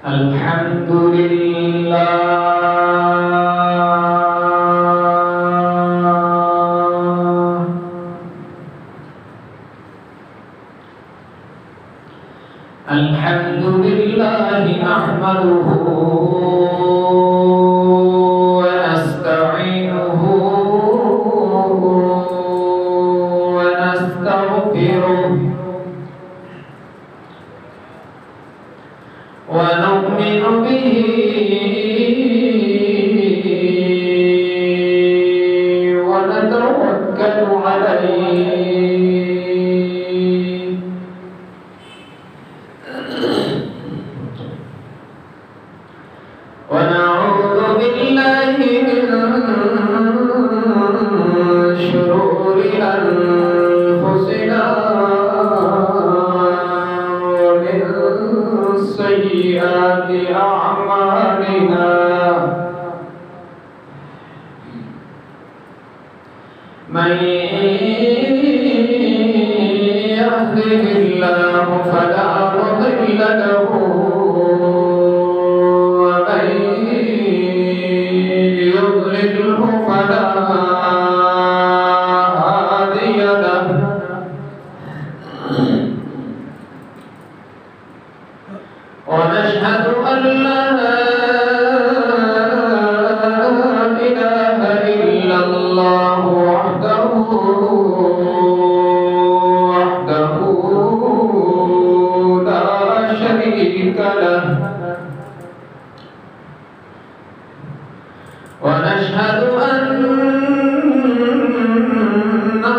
الحمد لله الحمد لله نحمده ونستعينه ونستغفره ونؤمن به ونتوكل عليه ونعوذ بالله من شرور أنفسنا ومن سيئات أعمالنا من يهده الله فلا مضل له ومن يضلله فلا هادي له ونشهد أن لا إله إلا الله وحده لا شريك له ونشهد أن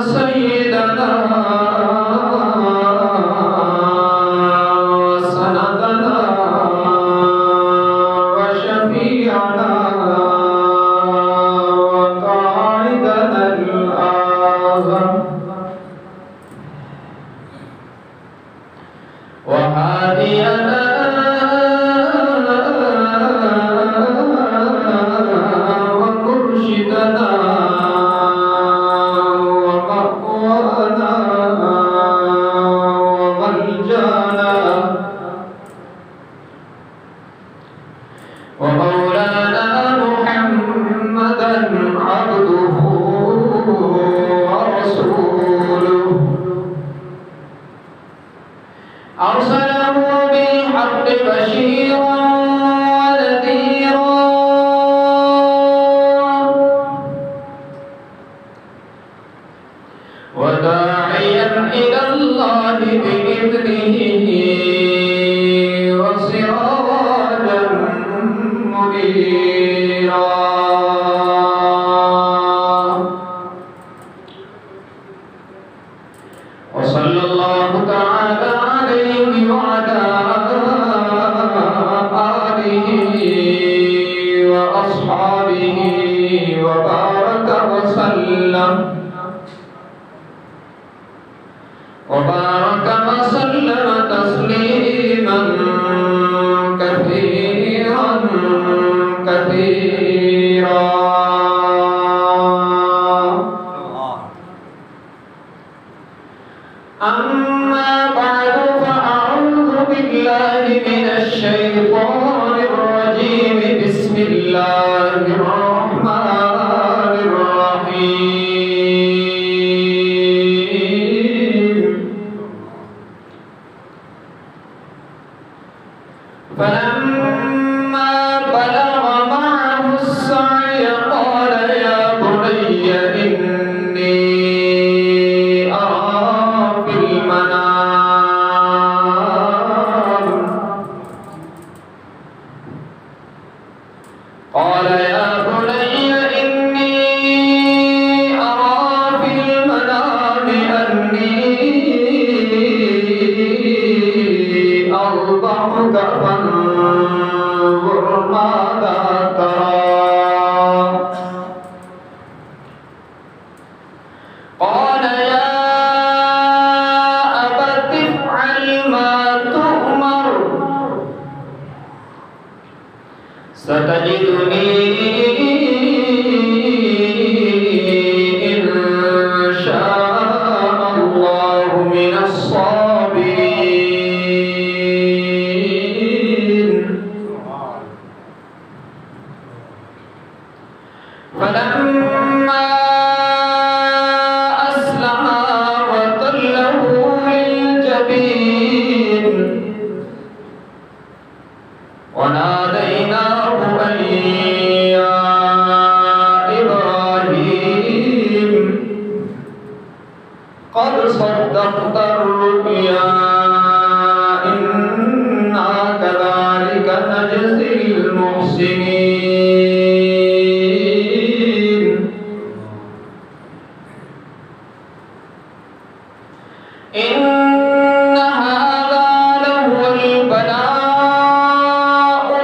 سيدنا وسندنا وشفيعنا وقائدنا الأعظم وهادينا ومرشدنا ومأوانا وملجانا ومولانا محمدا عبده ورسوله أرسله بالحق بشيرا ونذيرا وداعيا إلى الله بإذنه وسراجا منيرا وصلى الله تعالى عليه وعلى آله وأصحابه وبارك وسلم تسليما كثيرا كثيرا أما بعد فأعوذ بالله من الشيطان الرجيم بسم الله الرحمن الرحيم فلما بلغ معه السعي قال يا بني إني أرى في المنام قال يا بني إني أرى في المنام أني أذبحك فانظر ماذا ترى قال يا أبت افعل ما تؤمر ستجدني إن شاء الله من الصابرين وناديناه أن يا إبراهيم قد صدقت الرؤيا إنا كذلك نجزي المحسنين إن هذا لهو البلاء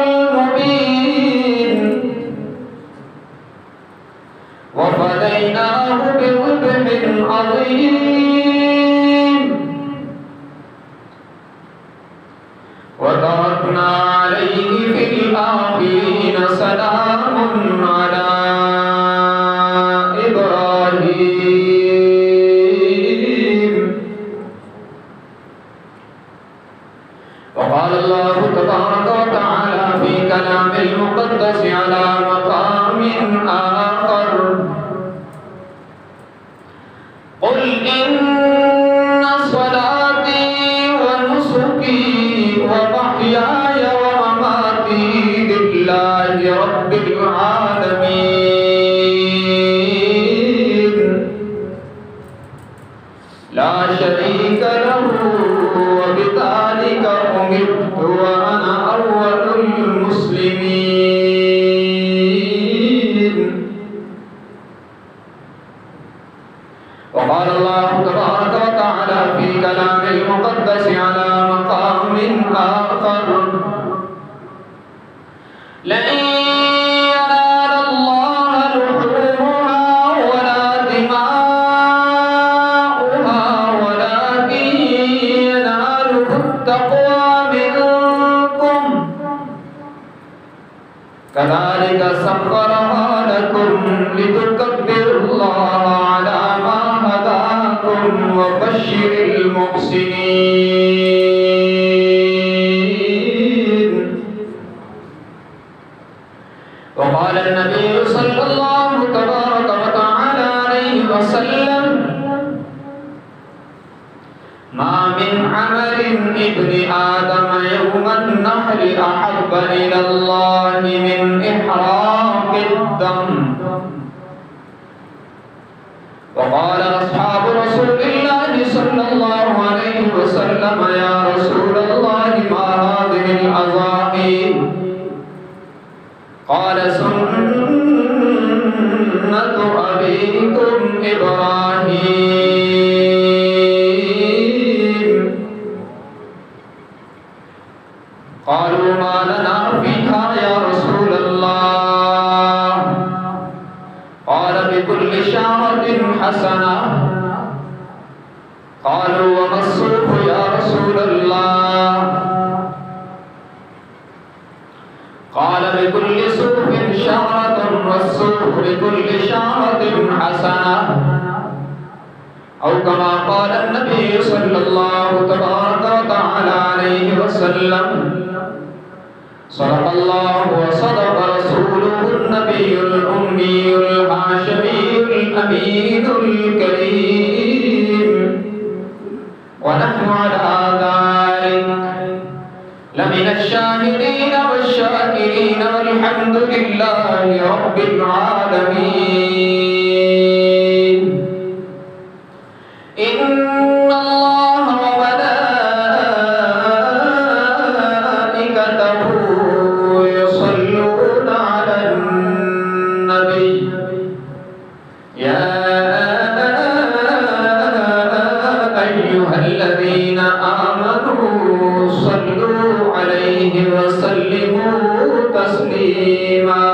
المبين وفديناه بذبح عظيم وتركنا عليه في الآخرين سلام على إبراهيم وقال الله تبارك وتعالى في كلام المقدس على مقام آخر قل إن صلاتي ونسكي ومحياي ومماتي لله رب العالمين لا شريك له وبذلك أمرت وأنا أول المسلمين وقال الله تبارك وتعالى في كلام المقدس على مقام آخر لئن ينال الله لحومها ولا دماؤها ولكن يناله التقوى منكم كذلك سخرها لكم لتكبروا الله على ما هداكم وبشر المحسنين وقال النبي صلى الله تبارك وتعالى عليه وسلم ما من عمل ابن آدم يوم النحر أحب إلى الله من إحراق الدم وقال أصحاب رسول الله صلى الله عليه وسلم يا رسول الله ما هذه الأضاحي قال سنة أبيكم إبراهيم قالوا ما لنا فيها يا رسول الله قال بكل شعرة حسنة قالوا وما الصوف يا رسول الله قال بكل صوف شعرة والصوف لكل شعرة حسنة أو كما قال النبي صلى الله تبارك وتعالى عليه وسلم صدق الله وصدق رسوله النبي الأمي الهاشمي الأمين الكريم ونحن على ذلك لمن الشاهدين والشاكرين والحمد لله رب العالمين إن الله وملائكته يصلون على النبي يا أيها الذين آمنوا صلوا عليه وسلموا تسليما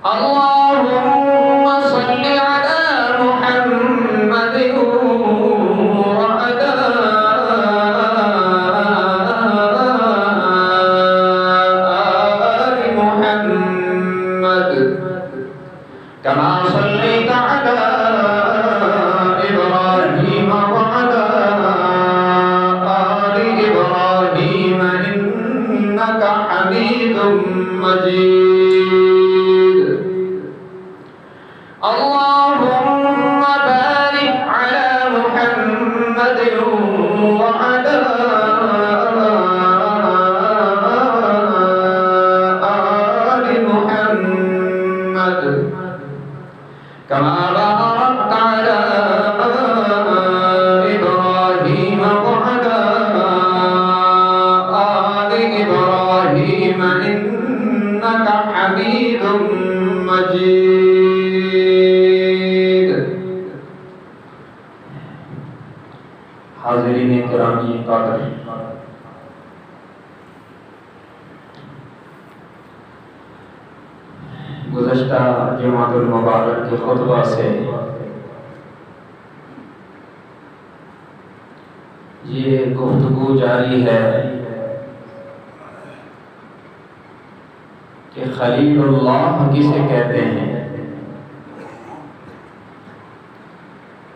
اللهم صل على محمد وعلى گزشتہ جمعۃ المبارک کے خطبہ سے یہ گفتگو جاری ہے کہ خلیل اللہ کسے کہتے ہیں۔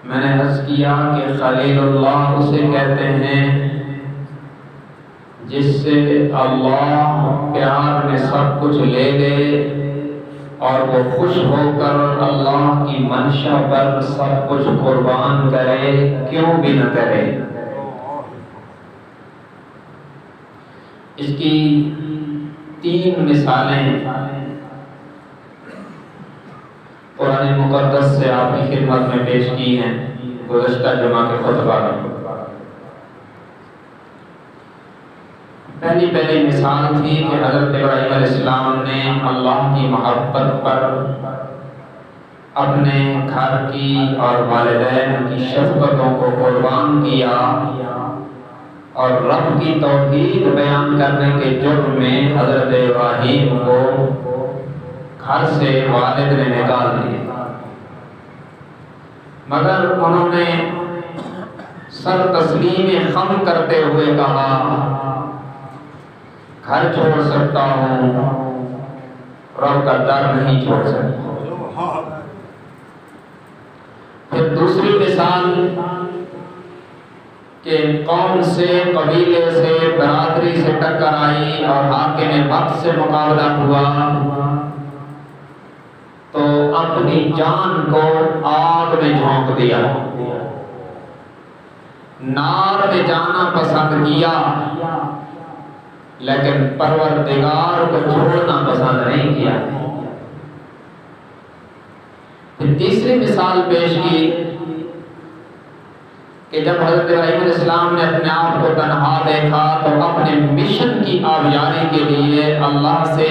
میں نے عرض کیا کہ خلیل اللہ اسے کہتے ہیں جس سے اللہ پیار میں سب کچھ لے لے اور وہ خوش ہو کر اللہ کی منشا پر سب کچھ قربان کرے، کیوں بھی نہ کرے۔ اس کی 3 مثالیں قرآن مقدس سے آپ کی خدمت میں پیش کی ہیں گزشتہ جمعہ کے خطبہ میں۔ پہلی مثال تھی کہ حضرت ابراہیم علیہ السلام نے اللہ کی محبت پر اپنے گھر کی اور والدین کی شفقتوں کو قربان کیا، اور رب کی توحید بیان کرنے کے جرم میں حضرت ابراہیم کو گھر سے والد نے نکال دیا، مگر انہوں نے سر تسلیم خم کرتے ہوئے کہا گھر چھوڑ سکتا ہوں، رب کا در نہیں چھوڑ سکتا۔ پھر دوسری مثال کہ قوم سے، قبیلے سے، برادری سے ٹکر آئی اور حاکم وقت سے مقابلہ ہوا تو اپنی جان کو آگ میں جھونک دیا، نار میں جانا پسند کیا، لیکن پروردگار کو چھوڑنا پسند نہیں کیا۔ پھر تیسری مثال پیش کی کہ جب حضرت ابراہیم علیہ السلام نے اپنے آپ کو تنہا دیکھا تو اپنے مشن کی آبیاری کے لیے اللہ سے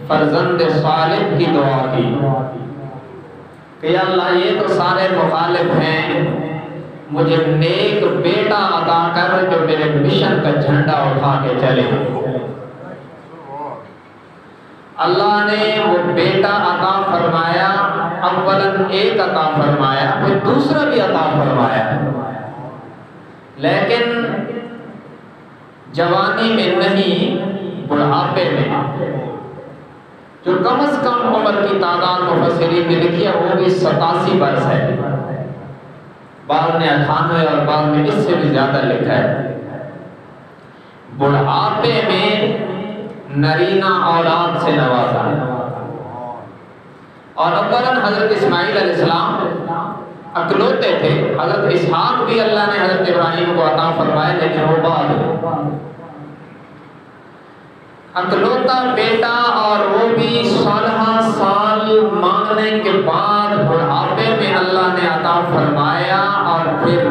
فرزند صالح کی دعا کی کہ یا اللہ یہ تو سارے مخالف ہیں، مجھے نیک بیٹا عطا کر جو میرے مشن کا جھنڈا اٹھا کے چلے۔ اللہ نے وہ بیٹا عطا فرمایا، اولاً ایک عطا فرمایا، پھر دوسرا بھی عطا فرمایا، لیکن جوانی میں نہیں، بڑھاپے میں، جو کم از کم عمر کی تعداد مفسرین نے لکھی ہے وہ بھی 87 برس ہے، بعض نے 98 اور بعض میں اس سے بھی زیادہ لکھا ہے۔ بڑھاپے میں نرینہ اولاد سے نوازا، اور اولاً حضرت اسماعیل علیہ السلام اکلوتے تھے، حضرت اسحاق بھی اللہ نے حضرت ابراہیم کو عطا فرمایا لیکن وہ بعد اکلوتا بیٹا، اور وہ بھی 16 سال مانگنے کے بعد بڑھاپے میں اللہ نے عطا فرمایا، اور پھر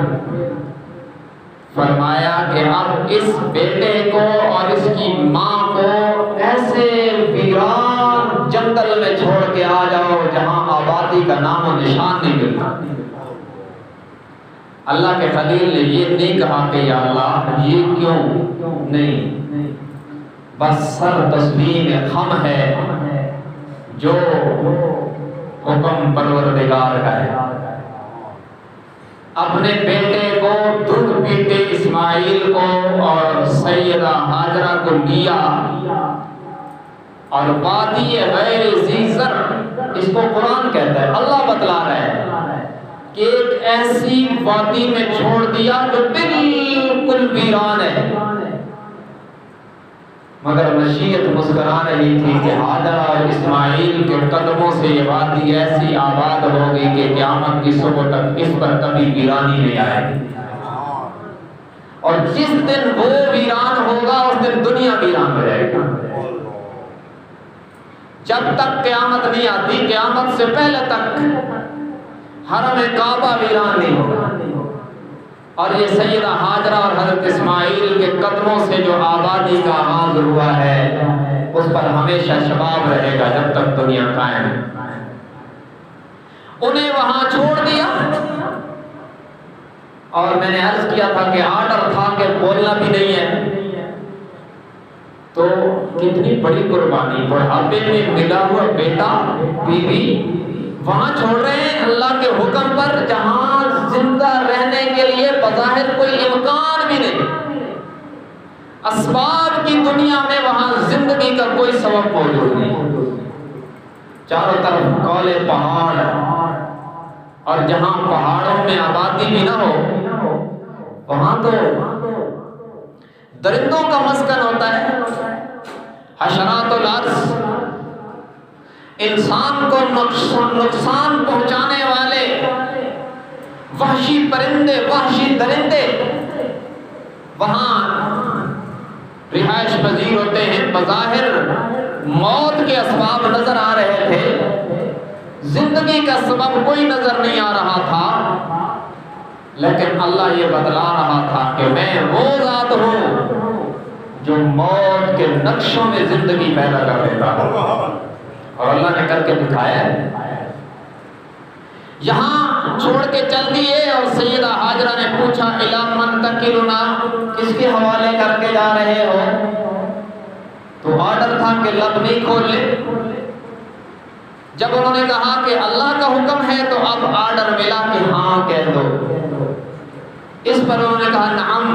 فرمایا کہ اب اس بیٹے کو اور اس کی ماں کو ایسے ویران جنگل میں چھوڑ کے آ جاؤ جہاں آبادی کا نام و نشان نہیں ملتا۔ اللہ کے خلیل نے یہ نہیں کہا کہ یا اللہ یہ کیوں نہیں، بس سر تسلیم خم ہے جو حکم پروردگار کا ہے۔ اپنے بیٹے کو دودھ پیتے اسماعیل کو اور سیدہ ہاجرہ کو لیا، اور وادی غیر ذی زرع، اس کو قرآن کہتا ہے، اللہ بتلا رہا ہے کہ ایک ایسی وادی میں چھوڑ دیا جو بالکل ویران ہے، مگر مشیت مسکرا رہی تھی کہ ہاجرہ اور اسماعیل کے قدموں سے یہ وادی ایسی آباد ہوگی کہ قیامت کی صبح تک اس پر کبھی ویرانی نہیں آئے گی، اور جس دن وہ ویران ہوگا اس دن دنیا ویران ہو جائے گی۔ جب تک قیامت نہیں آتی، قیامت سے پہلے تک حرم کعبہ ویران نہیں ہوگا، اور یہ سیدہ ہاجرہ اور حضرت اسماعیل کے قدموں سے جو آبادی کا آغاز ہوا ہے اس پر ہمیشہ شباب رہے گا جب تک دنیا قائم ہے۔ انہیں وہاں چھوڑ دیا، اور میں نے عرض کیا تھا کہ آرڈر تھا کہ بولنا بھی نہیں ہے، تو کتنی بڑی قربانی، بڑھاپے میں ملا ہوا بیٹا بیوی وہاں چھوڑ رہے ہیں اللہ کے حکم پر، جہاں زندہ رہنے کے لیے بظاہر کوئی امکان بھی نہیں، اسباب کی دنیا میں وہاں زندگی کا کوئی سبب موجود نہیں، چاروں طرف کالے پہاڑ، اور جہاں پہاڑوں میں آبادی بھی نہ ہو وہاں تو درندوں کا مسکن ہوتا ہے، حشرات الارض، انسان کو نقصان پہنچانے والے وحشی پرندے، وحشی درندے وہاں رہائش پذیر ہوتے ہیں۔ بظاہر موت کے اسباب نظر آ رہے تھے، زندگی کا سبب کوئی نظر نہیں آ رہا تھا، لیکن اللہ یہ بتلا رہا تھا کہ میں وہ ذات ہوں جو موت کے نقشوں میں زندگی پیدا کر دیتا ہوں، اور اللہ نے کر کے دکھایا ہے۔ یہاں چھوڑ کے چل دیے، اور سیدہ ہاجرہ نے پوچھا اِلیٰ مَن تَکِلُنَا، کس کے حوالے کر کے جا رہے ہو؟ تو آرڈر تھا کہ لب نہیں کھول لے۔ جب انہوں نے کہا کہ اللہ کا حکم ہے تو اب آرڈر ملا کہ ہاں کہہ دو۔ اس پر انہوں نے کہا نعم،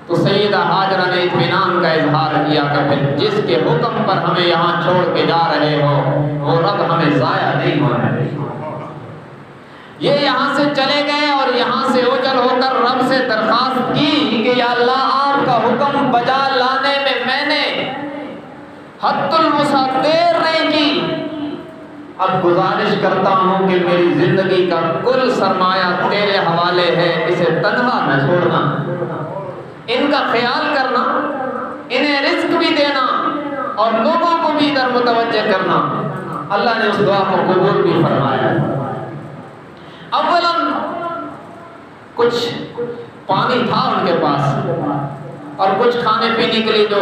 تو سیدہ ہاجرہ نے اطمینان کا اظہار کیا کہ پھر جس کے حکم پر ہمیں یہاں چھوڑ کے جا رہے ہو وہ رب ہمیں ضائع نہیں ہونے دے۔ یہ یہاں سے چلے گئے اور یہاں سے اوجل ہو کر رب سے درخواست کی کہ یا اللہ آپ کا حکم بجا لانے میں نے حد الوسع دیر نہیں کی، اب گزارش کرتا ہوں کہ میری زندگی کا کل سرمایہ تیرے حوالے ہے، اسے تنہا نہ چھوڑنا، ان کا خیال کرنا، انہیں رزق بھی دینا اور لوگوں کو بھی ادھر متوجہ کرنا۔ اللہ نے اس دعا کو قبول بھی فرمایا۔ اولاً کچھ پانی تھا ان کے پاس اور کچھ کھانے پینے کے لیے جو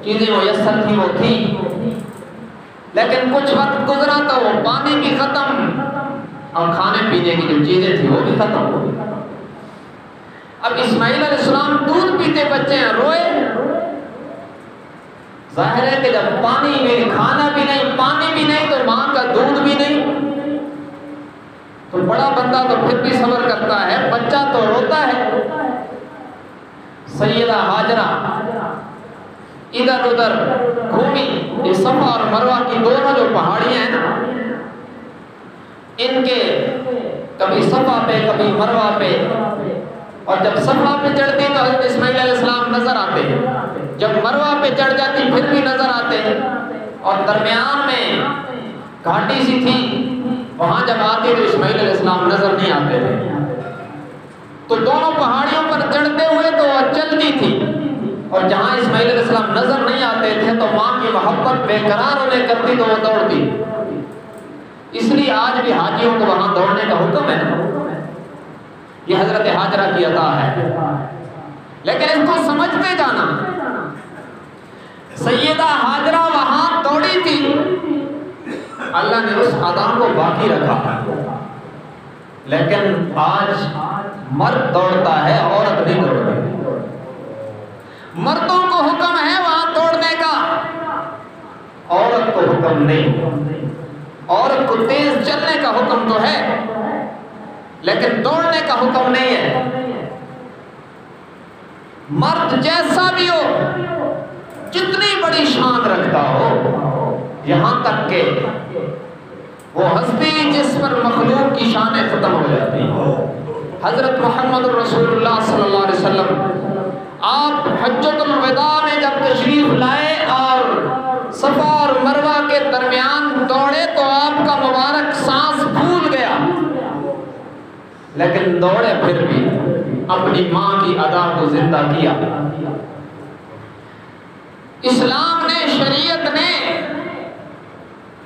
چیزیں میسر تھی وہ تھی، لیکن کچھ وقت گزرا تو وہ پانی بھی ختم اور کھانے پینے کی جو چیزیں تھیں وہ بھی ختم ہو گئی۔ اب اسماعیل علیہ السلام دودھ پیتے بچے ہیں، روئے۔ ظاہر ہے کہ جب پانی میں کھانا بھی نہیں، پانی بھی نہیں تو ماں کا دودھ بھی نہیں، تو بڑا بندہ تو پھر بھی صبر کرتا ہے، بچہ تو روتا ہے۔ سیدہ ہاجرہ ادھر ادھر گھومی، یہ صفا اور مروہ کی دونوں جو پہاڑیاں ہیں نا، ان کے کبھی صفا پہ کبھی مروہ پہ، اور جب صفا پہ چڑھتی تو حضرت اسماعیل علیہ السلام نظر آتے ہیں، جب مروہ پہ چڑھ جاتی پھر بھی نظر آتے ہیں، اور درمیان میں گھاٹی سی تھی، وہاں جب آتے تو اسماعیل علیہ السلام نظر نہیں آتے تھے۔ تو دونوں پہاڑیوں پر چڑھتے ہوئے تو وہ چلتی تھی، اور جہاں اسماعیل علیہ السلام نظر نہیں آتے تھے تو ماں کی محبت بے قرار انہیں کرتی تو وہ دوڑتی۔ اس لیے آج بھی حاجیوں کو وہاں دوڑنے کا حکم ہے، یہ حضرت ہاجرہ کی عطا ہے، لیکن اس کو سمجھتے جانا۔ سیدہ ہاجرہ وہاں دوڑی تھی، اللہ نے اس ادا کو باقی رکھا، لیکن آج مرد دوڑتا ہے، عورت نہیں دوڑتی۔ مردوں کو حکم ہے وہاں دوڑنے کا، عورت کو حکم نہیں۔ عورت کو تیز چلنے کا حکم تو ہے لیکن دوڑنے کا حکم نہیں ہے۔ مرد جیسا بھی ہو، جتنی بڑی شان رکھتا ہو، یہاں تک کہ وہ ہستی جس پر مخلوق کی شانیں ختم ہو جاتی ہیں۔ حضرت محمد رسول اللہ صلی اللہ علیہ وسلم آپ حجۃ الوداع میں جب تشریف لائے اور صفا اور مروہ کے درمیان دوڑے تو آپ کا مبارک سانس پھول گیا، لیکن دوڑے پھر بھی اپنی ماں کی ادا کو زندہ کیا۔ اسلام نے، شریعت نے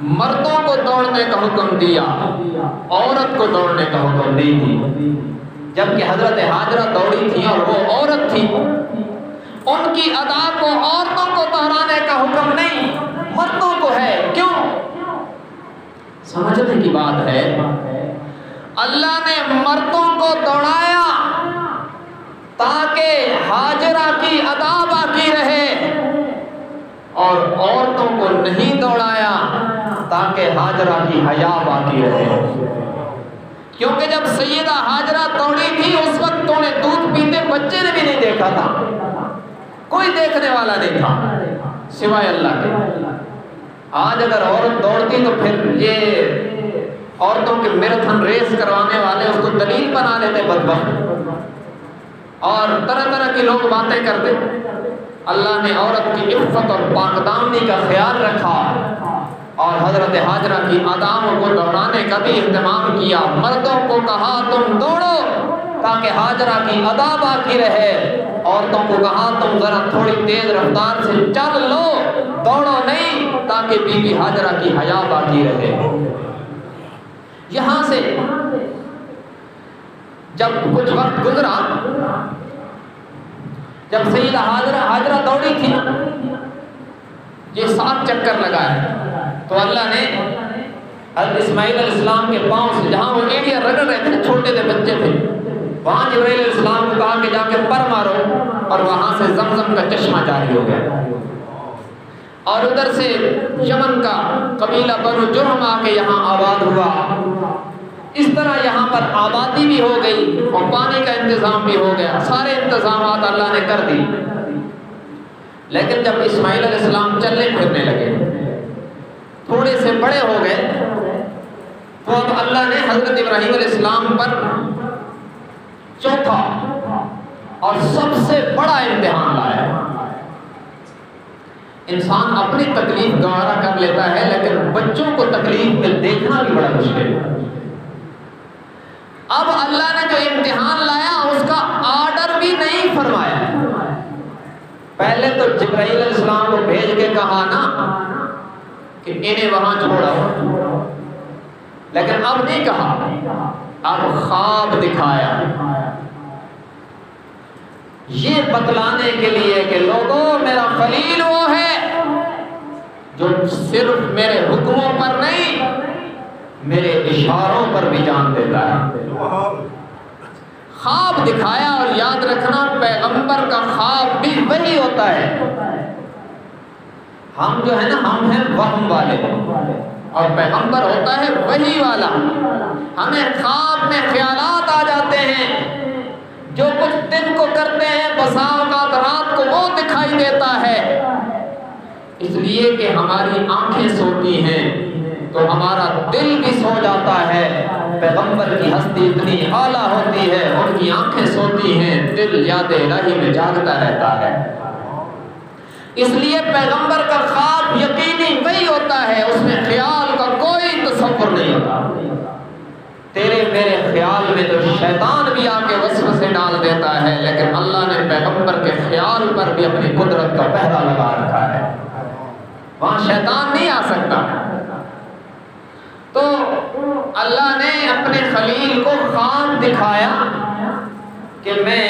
مردوں کو دوڑنے کا حکم دیا، عورت کو دوڑنے کا حکم نہیں دیا۔ جبکہ حضرت ہاجرہ دوڑی تھی اور وہ عورت تھی، ان کی ادا کو عورتوں کو دہرانے کا حکم نہیں، مردوں کو ہے۔ کیوں؟ سمجھنے کی بات ہے، اللہ نے مردوں کو دوڑایا تاکہ ہاجرہ کی ادا باقی رہے، اور عورتوں کو نہیں دوڑایا تاکہ ہاجرہ کی حیا باقی رہے، کیونکہ جب سیدہ ہاجرہ دوڑی تھی اس وقت تو نے دودھ پیتے بچے نے بھی نہیں دیکھا تھا، کوئی دیکھنے والا نہیں تھا سوائے اللہ کے۔ آج اگر عورت دوڑتی تو پھر یہ عورتوں کے میراتھن ریس کروانے والے اس کو دلیل بنا لیتے بدبخت، اور طرح طرح کے لوگ باتیں کرتے۔ اللہ نے عورت کی عفت اور پاک دامنی کا خیال رکھا اور حضرت ہاجرہ کی اداموں کو دوڑانے کا بھی اہتمام کیا۔ مردوں کو کہا تم دوڑو تاکہ ہاجرہ کی ادا باقی رہے، عورتوں کو کہا تم ذرا تھوڑی تیز رفتار سے چل لو، دوڑو نہیں، تاکہ بی بی ہاجرہ کی حیا باقی رہے۔ یہاں سے جب کچھ وقت گزرا، جب سیدہ ہاجرہ دوڑی تھی، یہ 7 چکر لگائے تو اللہ نے حضرت اسماعیل علیہ السلام کے پاؤں سے جہاں وہ ایڑیاں رگڑ رہے تھے، چھوٹے سے بچے تھے، وہاں جبرائیل علیہ السلام کو کہا کہ جا کے پر مارو، اور وہاں سے زمزم کا چشمہ جاری ہو گیا۔ اور ادھر سے یمن کا قبیلہ بنو جرہم آ کے یہاں آباد ہوا۔ اس طرح یہاں پر آبادی بھی ہو گئی اور پانی کا انتظام بھی ہو گیا، سارے انتظامات اللہ نے کر دی۔ لیکن جب اسماعیل علیہ السلام چلنے پھرنے لگے، تھوڑے سے بڑے ہو گئے، تو اب اللہ نے حضرت ابراہیم علیہ السلام پر چوتھا اور سب سے بڑا امتحان لایا۔ انسان اپنی تکلیف گوارا کر لیتا ہے، لیکن بچوں کو تکلیف میں دیکھنا بھی بڑا مشکل ہے۔ اب اللہ نے جو امتحان لایا اس کا آرڈر بھی نہیں فرمایا۔ پہلے تو جبرائیل علیہ السلام کو بھیج کے کہا نا کہ انہیں وہاں چھوڑا، لیکن اب نہیں کہا، اب خواب دکھایا، یہ بتلانے کے لیے کہ لوگوں میرا خلیل وہ ہے جو صرف میرے حکموں پر نہیں میرے اشاروں پر بھی جان دیتا ہے۔ خواب دکھایا، اور یاد رکھنا پیغمبر کا خواب بھی وہی ہوتا ہے۔ ہم جو ہے نا، ہم ہیں وہم والے، اور پیغمبر ہوتا ہے وہی والا۔ ہمیں خواب میں خیالات آ جاتے ہیں، جو کچھ دن کو کرتے ہیں بسا اوقات رات کو وہ دکھائی دیتا ہے، اس لیے کہ ہماری آنکھیں سوتی ہیں تو ہمارا دل بھی سو جاتا ہے۔ پیغمبر کی ہستی اتنی اعلیٰ ہوتی ہے، ان کی آنکھیں سوتی ہیں، دل یاد الہی میں جاگتا رہتا ہے۔ اس لیے پیغمبر کا خواب یقینی وہی ہوتا ہے، اس میں خیال کا کوئی تصور نہیں ہوتا۔ تیرے میرے خیال میں تو شیطان بھی آ کے وسوسے ڈال دیتا ہے، لیکن اللہ نے پیغمبر کے خیال پر بھی اپنی قدرت کا پہرا لگا رکھا ہے، وہاں شیطان نہیں آ سکتا۔ تو اللہ نے اپنے خلیل کو خواب دکھایا کہ میں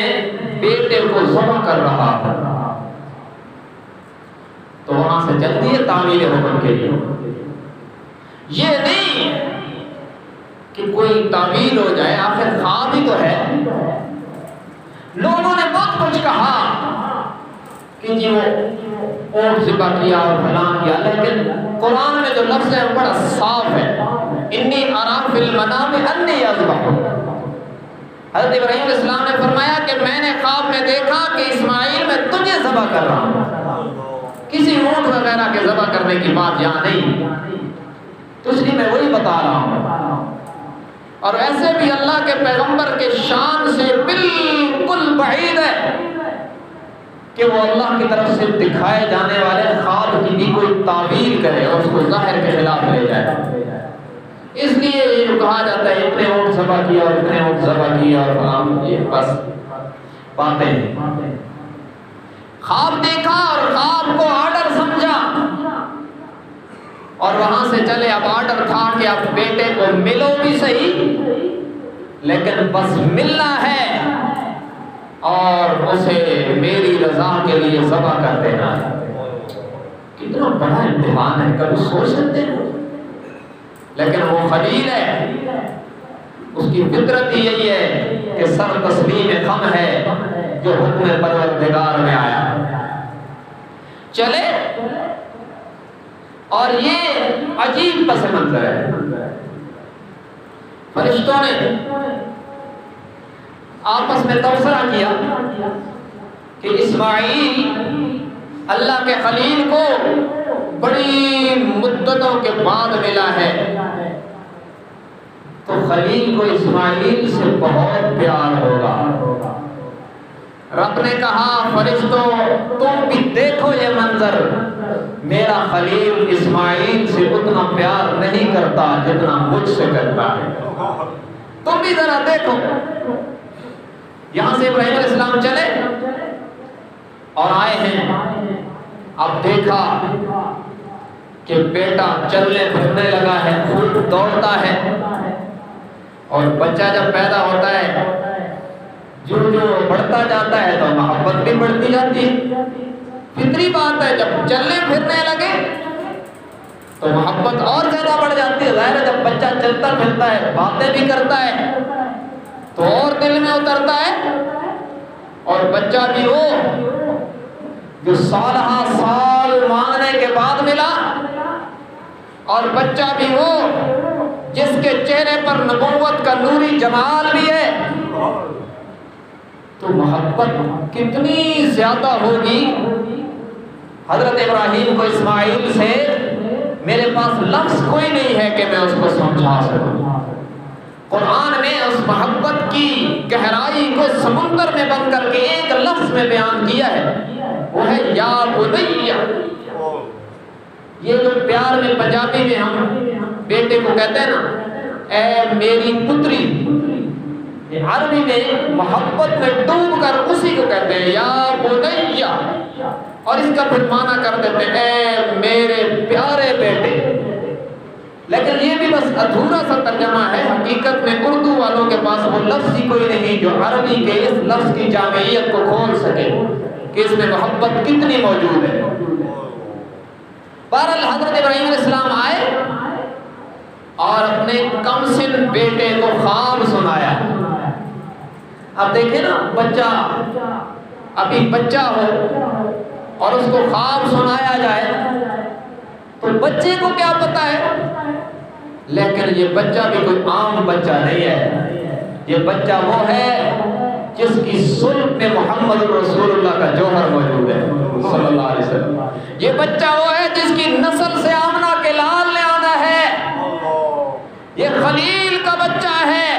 بیٹے کو ذبح کر رہا ہوں، تو وہاں سے جلدی ہے تعمیل حکم کے لیے۔ یہ نہیں کہ کوئی تعمیل ہو جائے، آخر خواب ہی تو ہے۔ لوگوں نے بہت کچھ کہا کہ جی وہ اونٹ ذبح کیا اور فلاں کیا، لیکن قرآن میں جو لفظ ہے وہ بڑا صاف ہے، انی ارا فی المنام انی اذبح۔ حضرت ابراہیم علیہ السلام نے فرمایا کہ میں نے خواب میں دیکھا کہ اسماعیل میں تجھے ذبح کر رہا ہوں، کسی اونٹ وغیرہ کے ذبح کرنے کی بات یہاں نہیں، تو اس لیے میں وہی بتا رہا ہوں۔ اور ایسے بھی اللہ کے پیغمبر کے شان سے بالکل بعید ہے کہ وہ اللہ کی طرف سے دکھائے جانے والے خواب کی بھی کوئی تعبیر کرے اور اس کو ظاہر کے خلاف لے جائے۔ اس لیے یہ جو کہا جاتا ہے اتنے اونٹ ذبح کیا اور اتنے اونٹ ذبح کیا، اور یہ بس باتیں ہیں۔ خواب دیکھا اور خواب کو آرڈر سمجھا، اور وہاں سے چلے۔ اب آرڈر تھا کہ اب بیٹے کو ملو بھی صحیح، لیکن بس ملنا ہے اور اسے میری رضا کے لیے ذبح کر دینا ہے۔ کتنا بڑا امتحان ہے، کبھی سوچ سکتے ہیں؟ لیکن وہ خلیل ہے، اس کی فطرت ہی یہی ہے کہ سر تسلیم خم ہے جو حکم پروردگار میں آیا۔ چلے اور یہ عجیب پس منظر ہے. فرشتوں نے آپس میں تبصرہ کیا کہ اسماعیل اللہ کے خلیل کو بڑی مدتوں کے بعد ملا ہے، تو خلیل کو اسماعیل سے بہت پیار ہوگا. رب نے کہا فرشتوں تم بھی دیکھو یہ منظر، میرا خلیل اسماعیل سے اتنا پیار نہیں کرتا جتنا مجھ سے کرتا ہے، تم بھی ذرا دیکھو. یہاں سے ابراہیم علیہ السلام چلے اور آئے ہیں. اب دیکھا کہ بیٹا چلنے پھرنے لگا ہے، خوب دوڑتا ہے، اور بچہ جب پیدا ہوتا ہے جو بڑھتا جاتا ہے تو محبت بھی بڑھتی جاتی ہے. فطری بات ہے، جب چلنے پھرنے لگے تو محبت اور زیادہ بڑھ جاتی ہے. ظاہر ہے جب بچہ چلتا پھرتا ہے، باتیں بھی کرتا ہے تو اور دل میں اترتا ہے. اور بچہ بھی وہ جو سالہ سال مانگنے کے بعد ملا، اور بچہ بھی وہ جس کے چہرے پر نبوت کا نوری جمال بھی ہے، تو محبت کتنی زیادہ ہوگی. حضرت ابراہیم کو اسماعیل سے میرے پاس لفظ کوئی نہیں ہے کہ میں اس کو سمجھا سکوں. قرآن نے اس محبت کی گہرائی کو سمندر میں بن کر کے ایک لفظ میں بیان کیا ہے، وہ ہے یا بنی. یہ جو پیار میں پنجابی میں ہم بیٹے کو کہتے ہیں نا اے میری پتری، یہ عربی میں محبت میں ڈوب کر اسی کو کہتے ہیں یا بنی، اور اس کا پھر معنی کر دیتے ہیں اے میرے پیارے بیٹے. لیکن یہ بھی بس ادھورا سا ترجمہ ہے. حقیقت میں اردو والوں کے پاس وہ لفظ ہی کوئی نہیں جو عربی کے اس لفظ کی جامعیت کو کھول سکے کہ اس میں محبت کتنی موجود ہے. بہرحال حضرت ابراہیم علیہ السلام آئے اور اپنے کم سن بیٹے کو خواب سنایا. اب دیکھیں نا، بچہ ابھی بچہ ہو اور اس کو خواب سنایا جائے تو بچے کو کیا پتا ہے. لیکن یہ بچہ بھی کوئی عام بچہ نہیں ہے. یہ بچہ وہ ہے جس کی صلب میں محمد رسول اللہ کا جوہر موجود ہے صلی اللہ علیہ وسلم. یہ بچہ وہ ہے جس کی نسل سے آمنہ کے لال نے آنا ہے. یہ خلیل کا بچہ ہے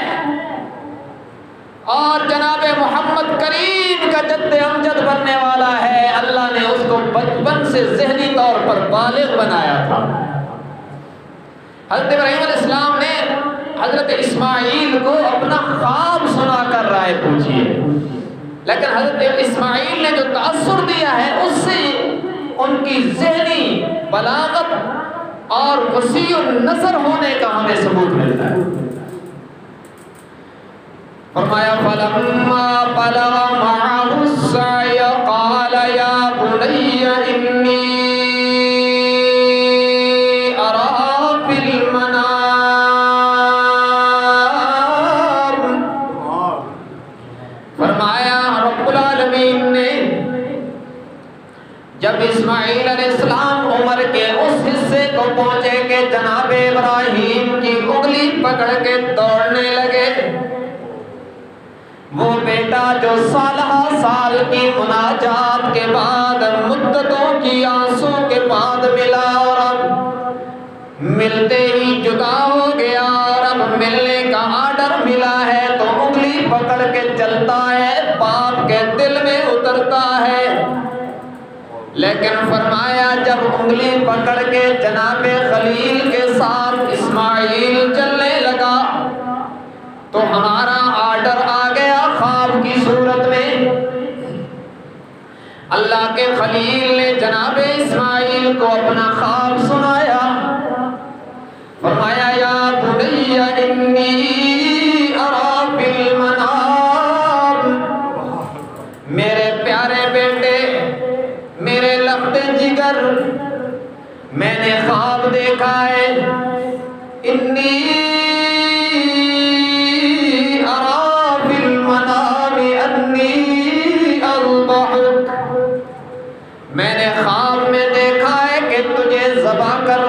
اور جناب محمد کریم کا جد امجد بننے والا ہے. اللہ نے اس کو بچپن سے ذہنی طور پر بالغ بنایا تھا. حضرت ابراہیم علیہ السلام نے حضرت اسماعیل کو اپنا خواب سنا کر رائے پوچھی ہے، لیکن حضرت اسماعیل نے جو تأثر دیا ہے اس سے ان کی ذہنی بلاغت اور وسیع النظر ہونے کا ہمیں ثبوت ملتا ہے. فرمایا فَلَمَّا بَلَغَ مَعَهُ السَّعْيَ قَالَ يَا بُنَيَّ إِنِّي جب اسماعیل علیہ السلام عمر کے اس حصے کو پہنچے کہ جناب ابراہیم کی انگلی پکڑ کے دوڑنے لگے، وہ بیٹا جو سالہ سال کی مناجات کے بعد مدتوں کی آنسوں کے بعد ملا اور اب ملتے ہی جدا ہو گیا اور اب ملنے کا آرڈر ملا ہے تو انگلی پکڑ کے چلتا ہے، باپ کے دل میں اترتا ہے. لیکن فرمایا جب انگلی پکڑ کے جناب خلیل کے ساتھ اسماعیل چلنے لگا تو ہمارا آرڈر آ گیا خواب کی صورت میں. اللہ کے خلیل نے جناب اسماعیل کو اپنا خواب سنایا. فرمایا یا بنی انی اری فی المنام، میرے پیارے بیٹے، میرے لخت جگر، میں نے خواب دیکھا ہے. انی اری فی المنام انی اذبحک، میں نے خواب میں دیکھا ہے کہ تجھے ذبح کر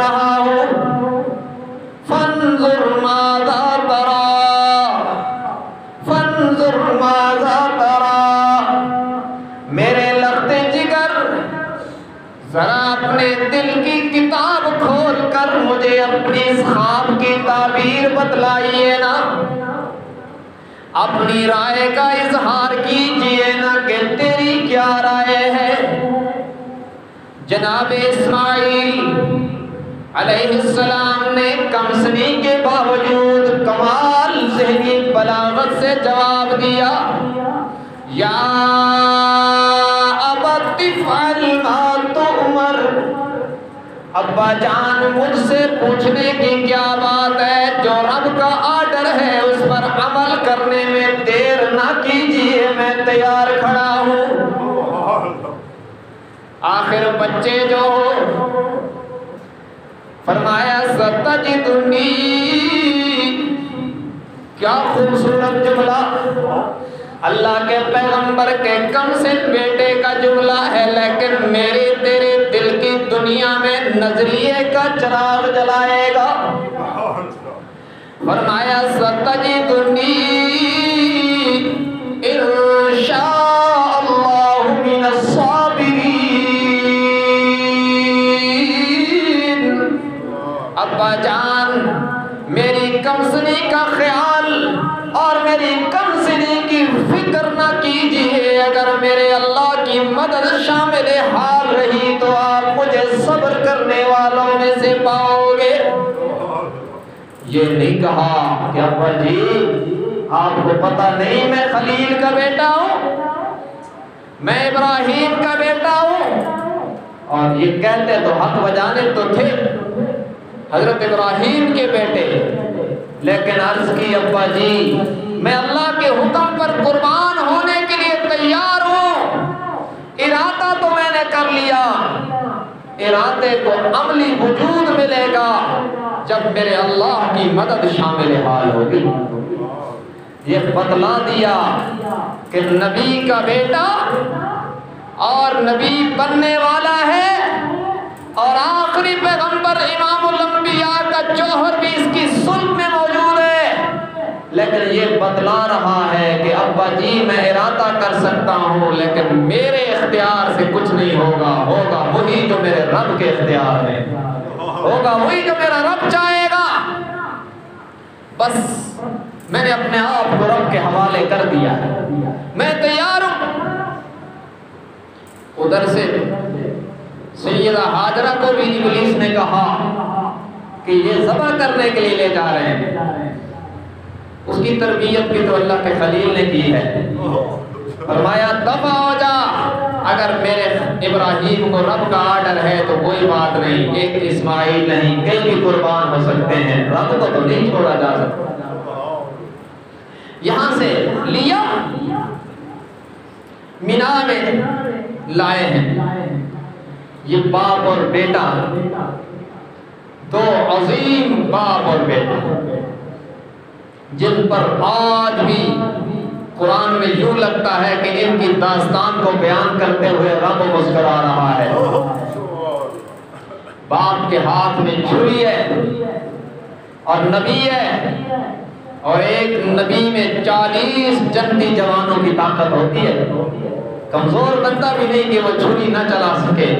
ذرا اپنے دل کی کتاب کھول کر مجھے اپنی اس خواب کی تعبیر بتلائیے نا، اپنی رائے کا اظہار کیجئے نا کہ تیری کیا رائے ہے۔ جناب اسماعیل علیہ السلام نے کم سنی کے باوجود کمال ذہنی بلاغت سے جواب دیا، یا ابت افعل ما تؤمر، ابا جان مجھ سے پوچھنے کی کیا بات ہے، جو رب کا آرڈر ہے اس پر عمل کرنے میں دیر نہ کیجیے، میں تیار کھڑا ہوں۔ آخر بچے جو ہو فرمایا ستجدنی، کیا خوبصورت جملہ، اللہ کے پیغمبر کے کم سے بیٹے کا جملہ ہے، لیکن میرے تیرے دل کی دنیا میں نظریے کا چراغ جلائے گا۔ فرمایا ستجدنی ان شاء اللہ من الصابرین۔ ابا جان میری کمسنی کا خیال اور میری کمسنی کی فکر نہ کیجئے، اگر میرے اللہ کی مدد شامل حال رہی تو آپ مجھے صبر کرنے والوں میں سے پاؤ گے۔ یہ نہیں کہا کہ ابا جی آپ کو پتہ نہیں میں خلیل کا بیٹا ہوں، میں ابراہیم کا بیٹا ہوں، اور یہ کہتے تو حق بجانے تو تھے حضرت ابراہیم کے بیٹے، لیکن عرض کی ابا جی میں اللہ کے حکم پر قربان ہونے کے لیے تیار ہوں، ارادہ تو میں نے کر لیا، ارادے کو عملی وجود ملے گا جب میرے اللہ کی مدد شامل حال ہوگی۔ یہ بتلا دیا کہ نبی کا بیٹا اور نبی بننے والا ہے، اور آخری پیغمبر امام الانبیاء کا جوہر بھی اس کی صلب میں موجود ہے، لیکن یہ بتلا رہا ہے کہ ابا جی میں ارادہ کر سکتا ہوں لیکن میرے اختیار سے کچھ نہیں ہوگا، ہوگا وہی جو میرے رب کے اختیار میں، ہوگا وہی جو میرا رب چاہے گا۔ بس میں نے اپنے آپ کو رب کے حوالے کر دیا ہے، میں تیار ہوں۔ ادھر سے سیدہ ہاجرہ کو بھی ابلیس نے کہا کہ یہ ذبح کرنے کے لیے لے جا رہے ہیں، اس کی تربیت بھی تو اللہ کے خلیل نے کی ہے۔ فرمایا دفع ہو جا، اگر میرے ابراہیم کو رب کا آرڈر ہے تو کوئی بات نہیں، ایک اسماعیل نہیں کئی بھی قربان ہو سکتے ہیں، رب کو تو نہیں چھوڑا جا سکتا۔ یہاں سے لیا مینا میں لائے ہیں، یہ باپ اور بیٹا، دو عظیم باپ اور بیٹا جن پر آج بھی قرآن میں یوں لگتا ہے کہ ان کی داستان کو بیان کرتے ہوئے رب مسکرا رہا ہے۔ باپ کے ہاتھ میں چھری ہے اور نبی ہے، اور ایک نبی میں 40 جنگی جوانوں کی طاقت ہوتی ہے، کمزور بنتا بھی نہیں کہ وہ چھری نہ چلا سکے،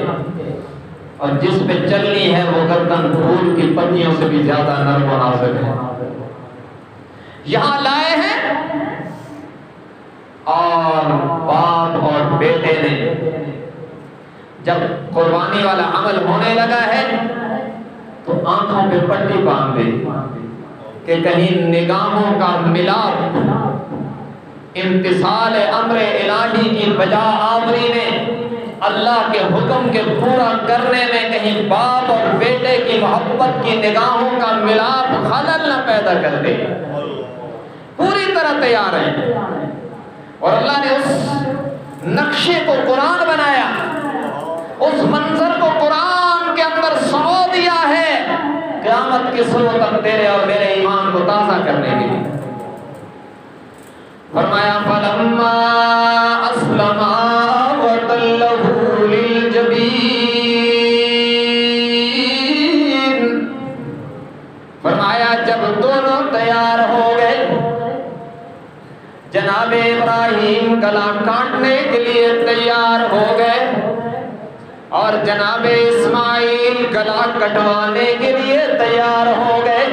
اور جس پہ چلنی ہے وہ گردن پھول کی پتیوں سے بھی زیادہ نرم و نازک ہے۔ یہاں لائے ہیں اور باپ اور بیٹے نے جب قربانی والا عمل ہونے لگا ہے تو آنکھوں پہ پٹی باندھ دی کہ کہیں نگاہوں کا ملاپ امتثال امر الہی کی بجا آوری میں، اللہ کے حکم کے پورا کرنے میں کہیں باپ اور بیٹے کی محبت کی نگاہوں کا ملاپ خلل نہ پیدا کر دے، پوری طرح تیار ہیں۔ اور اللہ نے اس نقشے کو قرآن بنایا، اس منظر کو قرآن کے اندر سمو دیا ہے قیامت کی صبح تک تیرے اور میرے ایمان کو تازہ کرنے کے لیے۔ فرمایا فَلَمَّا أَسْلَمَا وَتَلَّهُ لِلْجَبِينِ، فرمایا جب دونوں تیار ہو گئے، جناب ابراہیم گلا کاٹنے کے لیے تیار ہو گئے، اور جناب اسماعیل گلا کٹوانے کے لیے تیار ہو گئے۔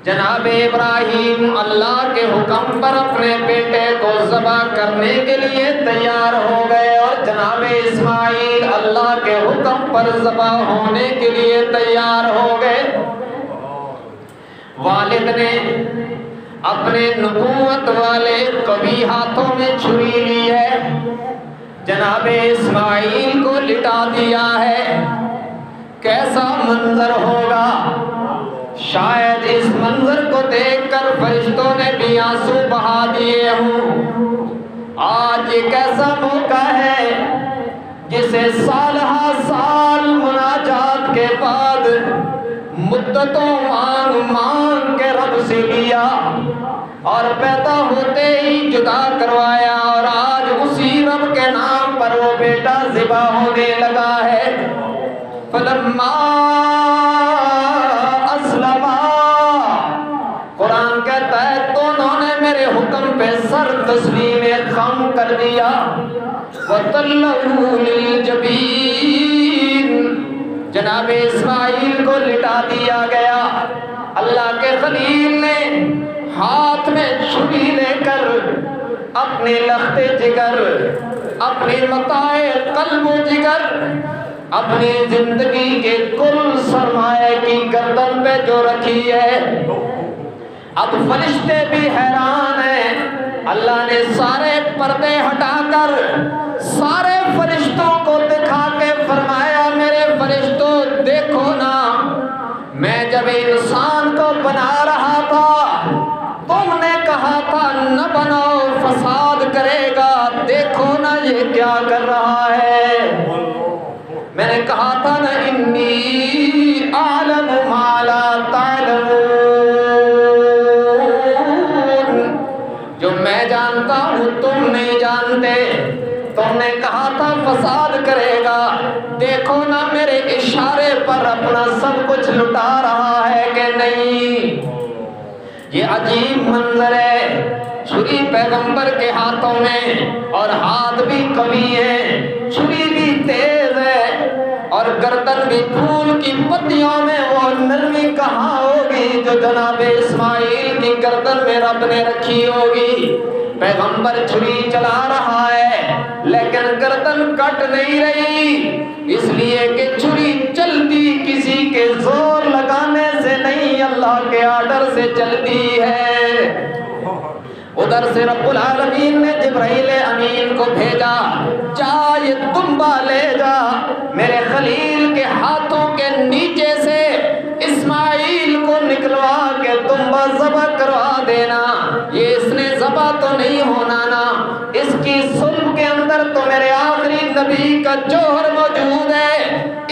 جناب ابراہیم اللہ کے حکم پر اپنے بیٹے کو ذبح کرنے کے لیے تیار ہو گئے، اور جناب اسماعیل اللہ کے حکم پر ذبح ہونے کے لیے تیار ہو گئے۔ والد نے اپنے نبوت والے قوی ہاتھوں میں چھری لی ہے، جناب اسماعیل کو لٹا دیا ہے۔ کیسا منظر ہوگا؟ شاید اس منظر کو دیکھ کر فرشتوں نے بھی آنسو بہا دیے ہوں۔ آج ایک ایسا موقع ہے جسے سالہ سال مناجات کے بعد مدتوں مانگ مانگ کے رب سے لیا، اور پیدا ہوتے ہی جدا کروایا، اور آج اسی رب کے نام پر وہ بیٹا ذبح ہونے لگا ہے۔ فلما اسلما، قرآن کہتا ہے دونوں نے میرے حکم پہ سر تسلیم خم کر دیا۔ وَتَلَّهُ لِلْجَبِينِ، جناب اسماعیل کو لٹا دیا گیا۔ اللہ کے خلیل نے ہاتھ میں چھری لے کر اپنے لخت جگر، اپنے متاع قلب و جگر، اپنی زندگی کے کل سرمایہ کی گردن پہ جو رکھی ہے، اب فرشتے بھی حیران ہیں۔ اللہ نے سارے پردے ہٹا کر سارے فرشتوں کو دکھا کے فرمایا میرے فرشتوں دیکھو نا، میں جب انسان کو بنا رہا تھا تم نے کہا تھا نہ بناؤ فساد کرے گا، دیکھو نا یہ کیا کر رہا ہے۔ میں نے کہا تھا نا انی اعلم ما لا تعلمون، جو میں جانتا ہوں تم نہیں جانتے۔ تم نے کہا تھا فساد کرے گا، دیکھو نا میرے اشارے پر اپنا سب کچھ لٹا رہا ہے کہ نہیں۔ یہ عجیب منظر ہے، چھری پیغمبر کے ہاتھوں میں، اور ہاتھ بھی قوی ہے، چھری بھی تیز ہے، اور گردن بھی پھول کی پتیوں میں وہ نرمی کہاں ہوگی جو جناب اسماعیل کی گردن میں رب نے رکھی ہوگی۔ پیغمبر چھری چلا رہا ہے لیکن گردن کٹ نہیں رہی، اس لیے کہ چھری چلتی کسی کے زور لگانے سے نہیں، اللہ کے آرڈر سے چلتی ہے۔ ادھر سے رب العالمین نے جبرائیل امین کو بھیجا، جا یہ تنبا لے جا، میرے خلیل کے ہاتھوں کے نیچے سے اسماعیل کو نکلوا کے تنبا ذبح کروا دینا۔ یہ اس نے ذبح تو نہیں ہونا نا، اس کی سلب کے اندر تو میرے آخری نبی کا جوہر موجود ہے،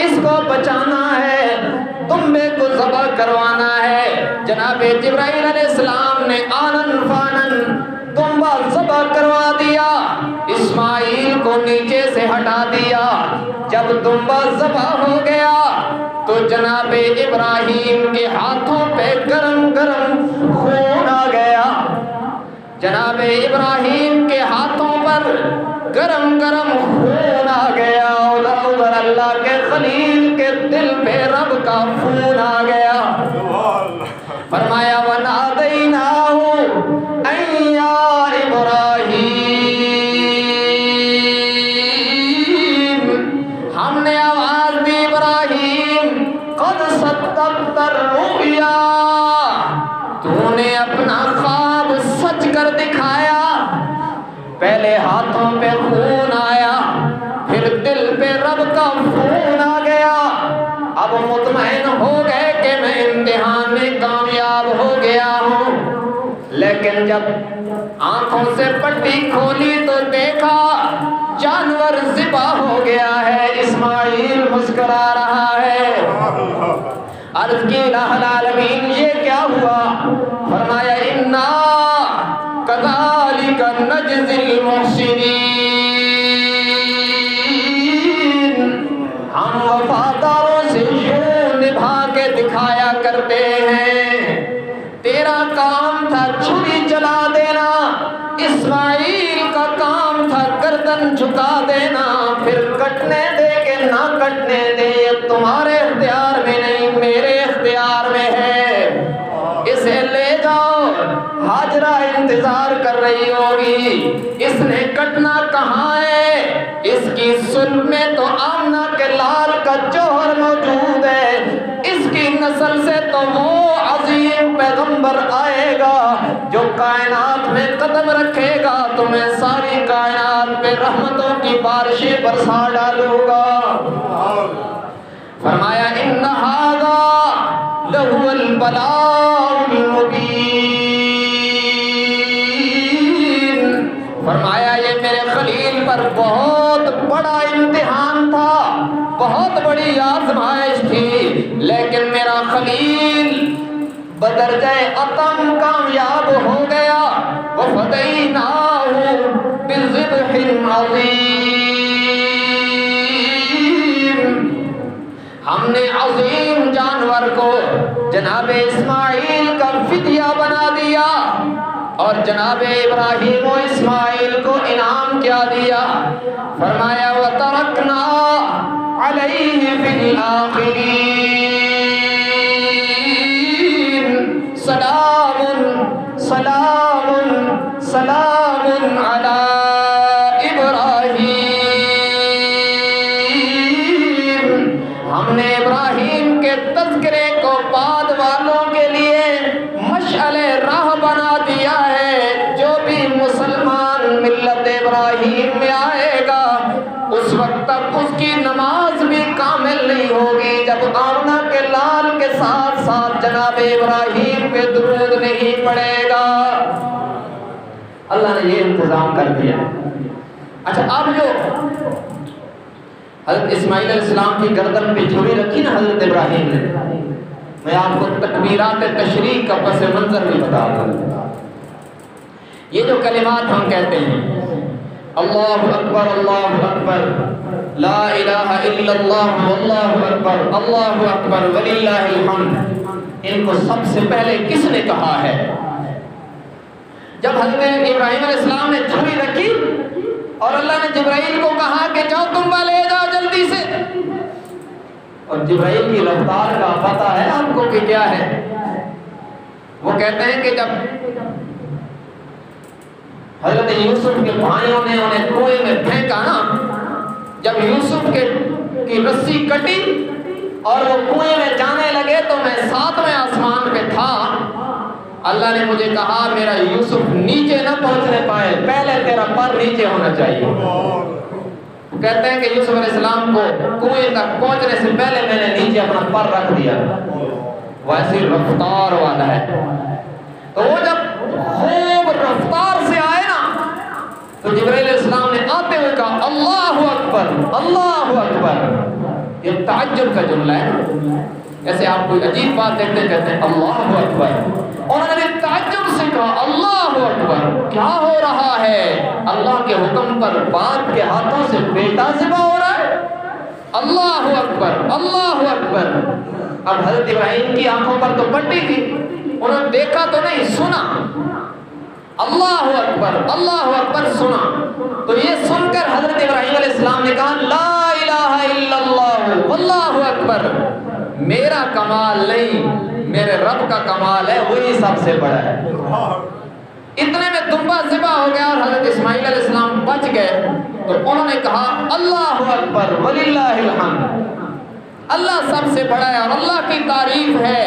اس کو بچانا ہے، تنبے کو ذبح کروانا ہے۔ جناب جبرائیل علیہ السلام نے آنن فانن تنبا ذبح کروا دیا، اسماعیل کو نیچے سے ہٹا دیا۔ جب تنبا ذبح ہو گیا تو جناب ابراہیم کے ہاتھوں پہ گرم گرم خون آ گیا، جناب ابراہیم کے ہاتھوں پر گرم گرم خون آ گیا، ادھر اللہ کے خلیل کے دل پہ رب کا خون آ گیا۔ فرمایا وَنَادَيْنَاهُ أَن يَا إِبْرَاهِيمُ، ہم نے آواز دی ابراہیم قد صدقت الرؤیا، تو نے اپنا خواب سچ کر دکھایا۔ پہلے ہاتھوں پہ خون آیا، پھر دل پہ رب کا خون آ گیا، اب مطمئن ہو گئے کہ میں امتحان میں کامیاب ہو گیا ہوں۔ لیکن جب آنکھوں سے پٹی کھولی تو دیکھا جانور ذبح ہو گیا ہے، اسماعیل مسکرا رہا ہے۔ عرض کی الہ العالمین یہ کیا ہوا؟ فرمایا انا کذالک نجزی المحسنین، ہم وفاداروں سے یوں نبھا کے دکھایا کرتے ہیں۔ تیرا کام تھا چھری چلا دینا، اسماعیل کا کام تھا گردن گردن جھکا دینا پھر کٹنے دے کہ نہ کٹنے دے یہ تمہارے اختیار میں نہیں میرے اختیار میں ہے، اسے لے جاؤ۔ ہاجرہ انتظار کر رہی ہوگی، اس نے کٹنا کہاں ہے؟ اس کی صلب میں تو آمنہ کے لال کا جوہر موجود ہے، اس کی نسل سے تو وہ عظیم پیغمبر آئے گا جو کائنات میں قدم رکھے گا، تمہیں ساری کائنات پہ رحمتوں کی بارشیں برسا ڈالوں گا۔ فرمایا ان ھذا لہو البلاء المبین، فرمایا یہ میرے خلیل پر بہت بڑا امتحان تھا، بہت بڑی آزمائش تھی، لیکن میرا خلیل بدرجہ عطم کامیاب ہو گیا۔ وَفَدَيْنَاهُ بِذِبْحٍ عَظِيمٍ، ہم نے عظیم جانور کو جناب اسماعیل کا فدیہ بنا دیا، اور جناب ابراہیم و اسماعیل کو انعام کیا دیا؟ فرمایا وَتَرَكْنَا عَلَيْهِ فِي الْآخِرِينَ، سلام سلام سلام علی ابراہیم، ہم نے ابراہیم کے تذکرے کو بعد والوں کے لیے مشعل راہ بنا دیا ہے، جو بھی مسلمان ملت ابراہیم میں آئے گا اس وقت تک اس کی نماز بھی کامل نہیں ہوگی جب آمنہ کے لال کے ساتھ ساتھ جناب ابراہیم پہ درود نہیں پڑے گا۔ اللہ نے یہ انتظام کر دیا۔ اچھا اب جو حضرت اسماعیل علیہ السلام کی گردن پہ چھری رکھی نا حضرت ابراہیم نے، میں آپ کو تکبیرات تشریق کا پس منظر بھی بتا دوں۔ یہ جو کلمات ہم کہتے ہیں اللہ اکبر اللہ اکبر، لا الہ الا اللہ واللہ اکبر، اللہ اکبر وللہ الحمد، ان کو سب سے پہلے کس نے کہا ہے؟ جب حضرت ابراہیم علیہ السلام نے چھری رکھی اور اللہ نے جبرائیل کو کہا کہ جاؤ تم لے جاؤ جلدی سے، اور جبرائیل کی رفتار کا پتہ ہے آپ کو کہ کیا ہے؟ وہ کہتے ہیں کہ جب حضرت یوسف کے بھائیوں نے انہیں کنویں میں پھینکا نا، جب یوسف کی رسی کٹی اور وہ کنویں میں جانے لگے تو میں 7ویں آسمان پہ تھا، اللہ نے مجھے کہا میرا یوسف نیچے نہ پہنچنے پائے، پہلے تیرا پر نیچے ہونا چاہیے۔ کہتے ہیں کہ یوسف علیہ السلام کو کنویں تک پہنچنے سے پہلے میں نے نیچے اپنا پر رکھ دیا، ویسی رفتار والا ہے۔ تو وہ جب خوب رفتار سے آئے نا تو جبرائیل علیہ السلام نے آتے ہوئے کہا اللہ اکبر اللہ اکبر، یہ تعجب کا جملہ ہے، جیسے آپ کوئی عجیب بات دیکھتے ہیں کہتے ہیں اللہ اکبر، اور انہوں نے تعجب سے کہا اللہ اکبر، کیا ہو رہا ہے؟ اللہ کے حکم پر باپ کے ہاتھوں سے بیٹا ذبح ہو رہا ہے، اللہ اکبر اللہ اکبر۔ اب حضرت ابراہیم کی آنکھوں پر تو پٹی تھی، انہوں نے دیکھا تو نہیں، سنا اللہ اکبر سنا، تو یہ سن کر حضرت ابراہیم علیہ السلام نے کہا لا الہ الا اللہ واللہ اکبر، میرا کمال نہیں میرے رب کا کمال ہے، وہی سب سے بڑا ہے۔ اتنے میں دمبا ذبح ہو گیا اور حضرت اسماعیل علیہ السلام بچ گئے، تو انہوں نے کہا اللہ اکبر وللہ الحمد، اللہ سب سے بڑا ہے اور اللہ کی تعریف ہے،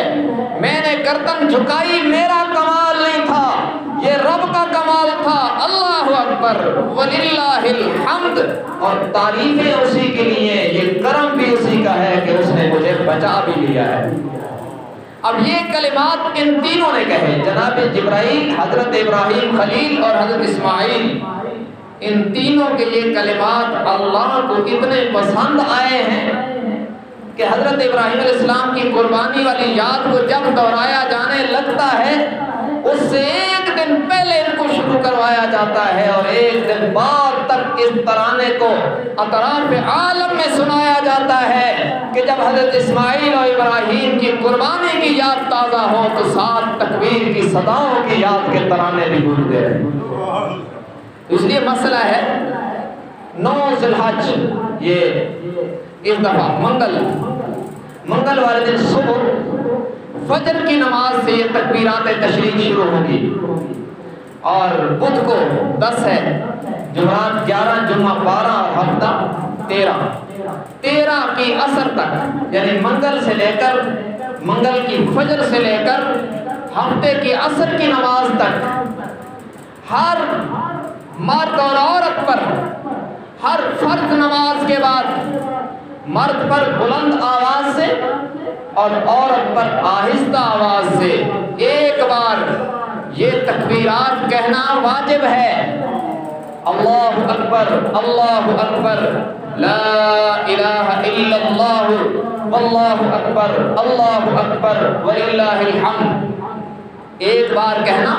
میں نے گردن جھکائی میرا کمال نہیں تھا، یہ رب کا کمال تھا، اللہ اکبر وللہ الحمد، اور تعریفیں اسی کے لیے، یہ کرم بھی اسی کا ہے کہ اس نے مجھے بچا بھی لیا ہے۔ اب یہ کلمات ان تینوں نے کہے، جناب جبرائیل، حضرت ابراہیم خلیل اور حضرت اسماعیل، ان تینوں کے یہ کلمات اللہ کو اتنے پسند آئے ہیں کہ حضرت ابراہیم علیہ السلام کی قربانی والی یاد کو جب دہرایا جانے لگتا ہے، اس سے ایک دن پہلے ان کو شروع کروایا جاتا ہے اور ایک دن بعد تک اس ترانے کو اطراف عالم میں سنایا جاتا ہے کہ جب حضرت اسماعیل اور ابراہیم کی قربانی کی یاد تازہ ہو تو ساتھ تکبیر کی صداؤں کی یاد کے ترانے بھی گونجتے ہیں۔ اس لیے مسئلہ ہے 9 ذی الحج، یہ اس دفعہ منگل والے دن صبح فجر کی نماز سے یہ تکبیرات تشریق شروع ہوگی، اور بدھ کو 10 ہے، جمعرات 11، جمعہ 12 اور ہفتہ 13 کی عصر تک، یعنی منگل کی فجر سے لے کر ہفتے کی عصر کی نماز تک ہر مرد اور عورت پر، ہر فرض نماز کے بعد مرد پر بلند آواز سے اور عورت پر آہستہ آواز سے ایک بار یہ تکبیرات کہنا واجب ہے۔ اللہ اکبر، اللہ اکبر، لا الہ الا اللہ، واللہ اکبر، اللہ اکبر، وللہ الحمد، ایک بار کہنا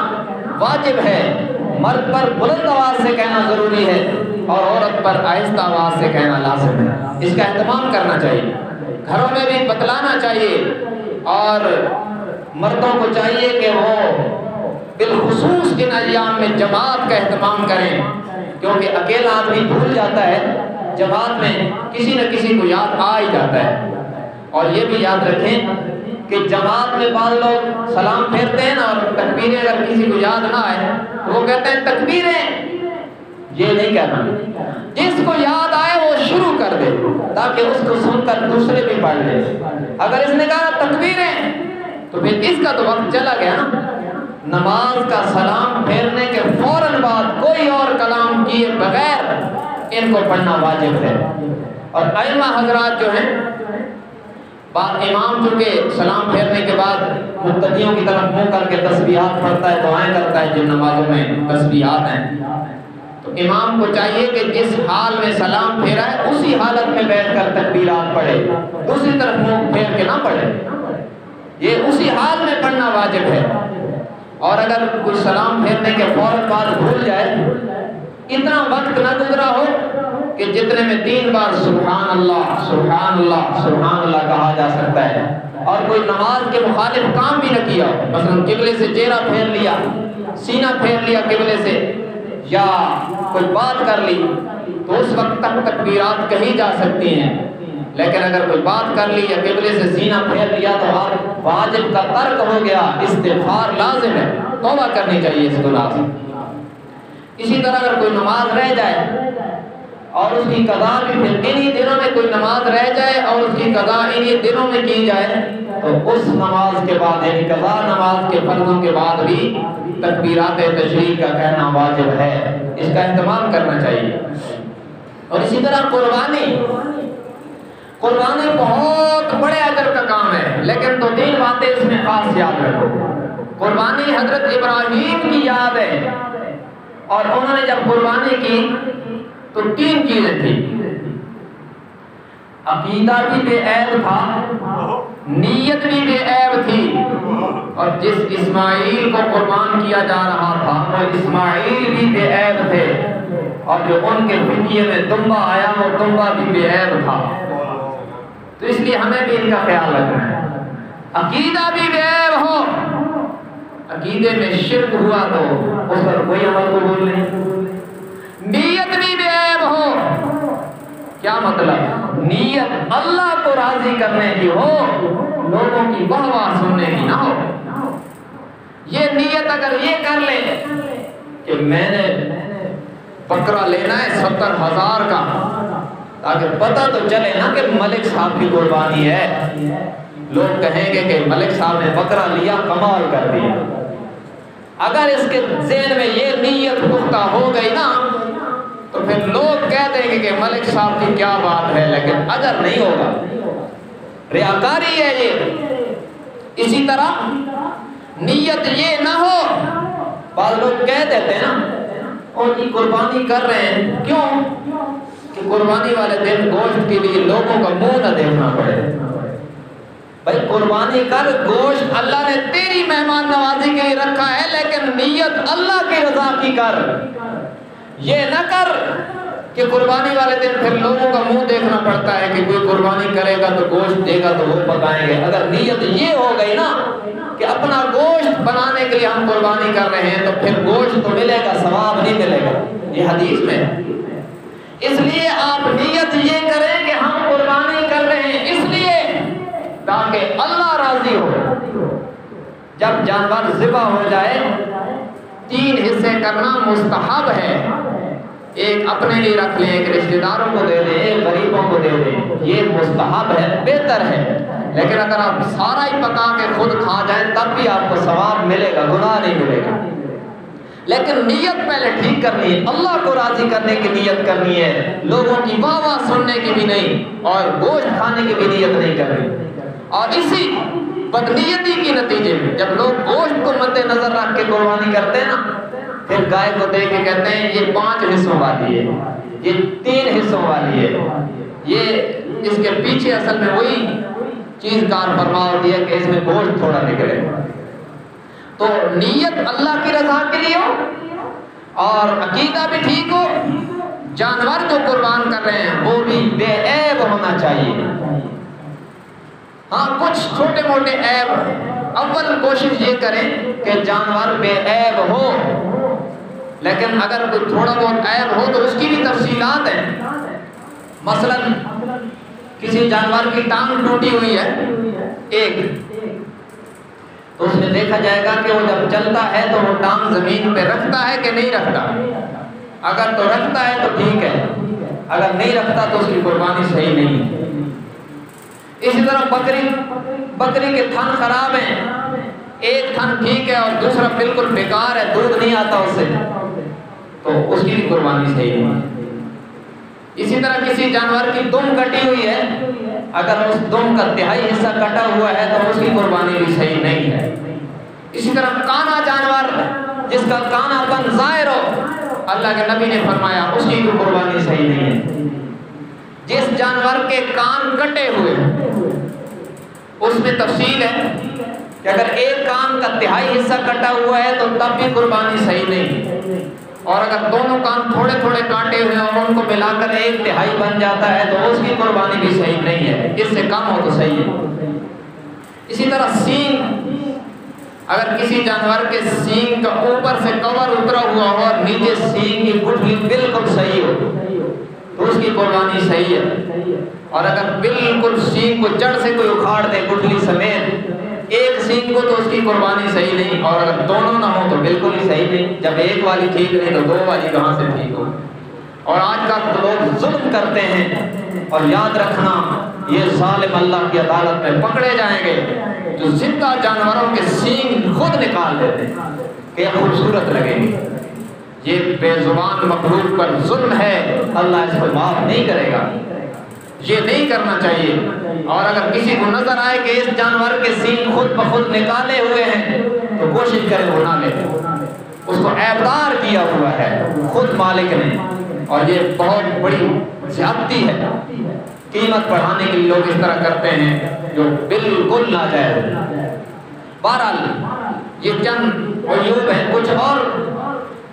واجب ہے۔ مرد پر بلند آواز سے کہنا ضروری ہے اور عورت پر آہستہ آواز سے کہنا لازم ہے۔ اس کا اہتمام کرنا چاہیے، گھروں میں بھی بتلانا چاہیے، اور مردوں کو چاہیے کہ وہ بالخصوص ان ایام میں جماعت کا اہتمام کریں، کیونکہ اکیلا آدمی بھول جاتا ہے، جماعت میں کسی نہ کسی کو یاد آ ہی جاتا ہے۔ اور یہ بھی یاد رکھیں کہ جماعت میں بعض لوگ سلام پھیرتے ہیں نا، اور تکبیریں اگر کسی کو یاد نہ آئے تو وہ کہتے ہیں تکبیریں، یہ نہیں کہنا، جس کو یاد آئے وہ شروع کر دے تاکہ اس کو سن کر دوسرے بھی پڑھ لیں۔ اگر اس نے کہا تکبیریں تو پھر اس کا تو وقت چلا گیا نا۔ نماز کا سلام پھیرنے کے فوراً بعد کوئی اور کلام کیے بغیر ان کو پڑھنا واجب ہے۔ اور ائمہ حضرات جو ہیں، امام چونکہ سلام پھیرنے کے بعد مقتدیوں کی طرف منہ کر کے تسبیحات پڑھتا ہے، دعائیں کرتا ہے، جن نمازوں میں تسبیحات ہیں، تو امام کو چاہیے کہ جس حال میں سلام پھیرا ہے اسی حالت میں بیٹھ کر تکبیرات پڑھے، دوسری طرف منہ پھیر کے نہ پڑھے، یہ اسی حال میں پڑھنا واجب ہے۔ اور اگر کوئی سلام پھیرنے کے فوراً بعد بھول جائے، اتنا وقت نہ گزرا ہو کہ جتنے میں 3 بار سبحان اللہ سبحان اللہ سبحان اللہ کہا جا سکتا ہے، اور کوئی نماز کے مخالف کام بھی نہ کیا، مثلا قبلے سے چہرہ پھیر لیا، سینہ پھیر لیا قبلے سے، یا کوئی بات کر لی، تو اس وقت تک تکبیرات کہی جا سکتی ہیں۔ لیکن اگر کوئی بات کر لی یا قبلے سے سینہ پھیر لیا تو آپ واجب کا ترک ہو گیا، استغفار لازم ہے، توبہ کرنی چاہیے اس گناہ سے۔ اسی طرح اگر کوئی نماز رہ جائے اور اس کی قضا بھی پھر انہی دنوں میں، کوئی نماز رہ جائے اور اس کی قضا انہی دنوں میں کی جائے، تو اس نماز کے بعد، یعنی قضا نماز کے فرضوں کے بعد بھی تکبیرات تشریق کا کہنا واجب ہے۔ اس کا اہتمام کرنا چاہیے۔ اور اسی طرح قربانی بہت بڑے اجر کا کام ہے، لیکن 2-3 باتیں اس میں خاص یاد رکھو۔ قربانی حضرت ابراہیم کی یاد ہے، اور انہوں نے جب قربانی کی تو 3 چیزیں تھیں، عقیدہ بھی بے عیب تھا، نیت بھی بے عیب تھی، اور جس اسماعیل کو قربان کیا جا رہا تھا وہ اسماعیل بھی بے عیب تھے، اور جو ان کے فدیے میں دمبا آیا وہ دمبا بھی بے عیب تھا۔ تو اس لیے ہمیں بھی ان کا خیال رکھنا ہے، عقیدہ بھی بے عیب ہو، عقیدے میں شرک ہوا تو اس پر کوئی عمل قبول نہیں، نیت بھی بے عیب ہو، کیا مطلب؟ نیت اللہ کو راضی کرنے کی ہو، لوگوں کی واہ واہ سننے کی نہ ہو۔ یہ نیت اگر یہ کر لے کہ میں نے بکرا لینا ہے 70,000 کا، تاکہ پتہ تو چلے نا کہ ملک صاحب کی قربانی ہے، لوگ کہیں گے کہ ملک صاحب نے بکرا لیا، کمال کر دیا۔ اگر اس کے ذہن میں یہ نیت پختہ ہو گئی نا تو پھر لوگ کہہ دیں گے کہ ملک صاحب کی کیا بات ہے، لیکن اجر نہیں ہوگا، ریاکاری ہے یہ۔ اسی طرح نیت یہ نہ ہو، بعض لوگ کہہ دیتے ہیں نا ان کی قربانی کر رہے ہیں، کیوں کہ قربانی والے دن گوشت کے لیے لوگوں کا منہ نہ دیکھنا پڑے۔ بھائی قربانی کر، گوشت اللہ نے تیری مہمان نوازی کے لیے رکھا ہے، لیکن نیت اللہ کی رضا کی کر، یہ نہ کر کہ قربانی والے دن پھر لوگوں کا منہ دیکھنا پڑتا ہے کہ کوئی قربانی کرے گا تو گوشت دے گا تو وہ پکائیں گے۔ اگر نیت یہ ہو گئی نا کہ اپنا گوشت بنانے کے لیے ہم قربانی کر رہے ہیں تو پھر گوشت تو ملے گا، ثواب نہیں ملے گا، یہ حدیث میں ہے۔ اس لیے آپ نیت یہ کریں کہ ہم قربانی کر رہے ہیں اس لیے تاکہ اللہ راضی ہو۔ جب جانور ذبح ہو جائے 3 حصے کرنا مستحب ہے، ایک اپنے لیے رکھ لیں، ایک رشتہ داروں کو دے دیں، ایک غریبوں کو دے دیں، یہ مستحب ہے، بہتر ہے۔ لیکن اگر آپ سارا ہی پکا کے خود کھا جائیں تب بھی آپ کو ثواب ملے گا، گناہ نہیں ملے گا۔ لیکن نیت پہلے ٹھیک کرنی ہے، اللہ کو راضی کرنے کی نیت کرنی ہے، لوگوں کی واہ واہ سننے کی بھی نہیں، اور گوشت کھانے کی بھی نیت نہیں کرنی۔ اور اسی بدنیتی کی نتیجے میں جب لوگ گوشت کو مد نظر رکھ کے قربانی کرتے ہیں نا، پھر گائے کو دیکھ کے کہتے ہیں یہ 5 حصوں والی ہے، یہ 3 حصوں والی ہے، یہ اس کے پیچھے اصل میں وہی چیز کار فرما ہوتی ہے کہ اس میں گوشت تھوڑا نکلے۔ تو نیت اللہ کی رضا کے لیے ہو اور عقیدہ بھی ٹھیک ہو، جانور جو قربان کر رہے ہیں وہ بھی بے عیب ہونا چاہیے۔ ہاں کچھ چھوٹے موٹے عیب، اول کوشش یہ کریں کہ جانور بے عیب ہو، لیکن اگر کوئی تھوڑا بہت عیب ہو تو اس کی بھی تفصیلات ہیں۔ مثلا کسی جانور کی ٹانگ ٹوٹی ہوئی ہے ایک، تو اس میں دیکھا جائے گا کہ وہ جب چلتا ہے تو وہ ٹانگ زمین پہ رکھتا ہے کہ نہیں رکھتا۔ اگر تو رکھتا ہے تو ٹھیک ہے، اگر نہیں رکھتا تو اس کی قربانی صحیح نہیں ہے۔ اسی طرح بکری کے تھن خراب ہیں، ایک تھن ٹھیک ہے اور دوسرا بالکل بیکار ہے، دودھ نہیں آتا اس سے، تو اس کی بھی قربانی صحیح نہیں ہے۔ اسی طرح کسی جانور کی دم کٹی ہوئی ہے، اگر اس دم کا 1/3 حصہ کٹا ہوا ہے تو اس کی قربانی بھی صحیح نہیں ہے۔ اسی طرح کانا جانور جس کا کانا پن ظاہر ہو، اللہ کے نبی نے فرمایا اس کی بھی قربانی صحیح نہیں ہے۔ جس جانور کے کان کٹے ہوئے اس میں تفصیل ہے کہ اگر ایک کان کا 1/3 حصہ کٹا ہوا ہے تو تب بھی قربانی صحیح نہیں، اور اگر دونوں کان تھوڑے تھوڑے کاٹے ہوئے اور ان کو ملا کر 1/3 بن جاتا ہے تو اس کی قربانی بھی صحیح نہیں ہے، اس سے کم ہو تو صحیح ہے۔ اسی طرح سینگ، اگر کسی جانور کے سینگ کا اوپر سے کور اترا ہوا ہو اور نیچے سینگ کی گٹھلی بالکل صحیح ہو تو اس کی قربانی صحیح ہے، اور اگر بالکل سینگ کو جڑ سے کوئی اکھاڑ دے گٹھلی سمیت ایک سینگ کو تو اس کی قربانی صحیح نہیں، اور اگر دونوں نہ ہوں تو بالکل ہی صحیح نہیں۔ جب ایک والی ٹھیک نہیں تو 2 والی کہاں سے ٹھیک ہو؟ اور آج کل لوگ ظلم کرتے ہیں، اور یاد رکھنا یہ ظالم اللہ کی عدالت میں پکڑے جائیں گے جو زندہ جانوروں کے سینگ خود نکال دیتے ہیں کہ خوبصورت لگیں گے۔ یہ بے زبان مخلوق پر ظلم ہے، اللہ اس کو معاف نہیں کرے گا، یہ نہیں کرنا چاہیے۔ اور اگر کسی کو نظر آئے کہ اس جانور کے سینگ خود بخود نکالے ہوئے ہیں تو کوشش کرے وہ نہ لے، اس کو عیبدار کیا ہوا ہے خود مالک نے، اور یہ بہت بڑی زیادتی ہے۔ قیمت بڑھانے کے لیے لوگ اس طرح کرتے ہیں جو بالکل ناجائز ہے۔ بہرحال یہ چند عیوب ہیں، کچھ اور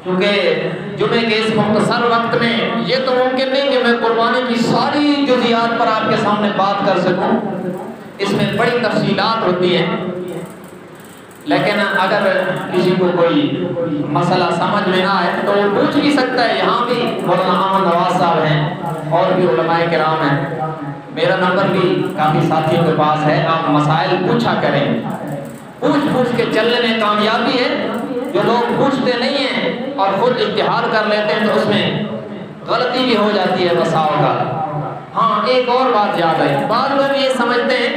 کیونکہ جمعے کے اس مختصر وقت میں یہ تو ممکن نہیں کہ میں قربانی کی ساری جزیات پر آپ کے سامنے بات کر سکوں، اس میں بڑی تفصیلات ہوتی ہیں، لیکن اگر کسی کو کوئی مسئلہ سمجھ میں نہ آئے تو وہ پوچھ بھی سکتا ہے۔ یہاں بھی مولانا احمد نواز صاحب ہیں اور بھی علماء کرام ہیں، میرا نمبر بھی کافی ساتھیوں کے پاس ہے، آپ مسائل پوچھا کریں، پوچھ کے چلنے میں کامیابی ہے۔ جو لوگ پوچھتے نہیں ہیں اور خود اجتہاد کر لیتے ہیں تو اس میں غلطی بھی ہو جاتی ہے بسا اوقات۔ ہاں ایک اور بات یاد آئی، بعض لوگ یہ سمجھتے ہیں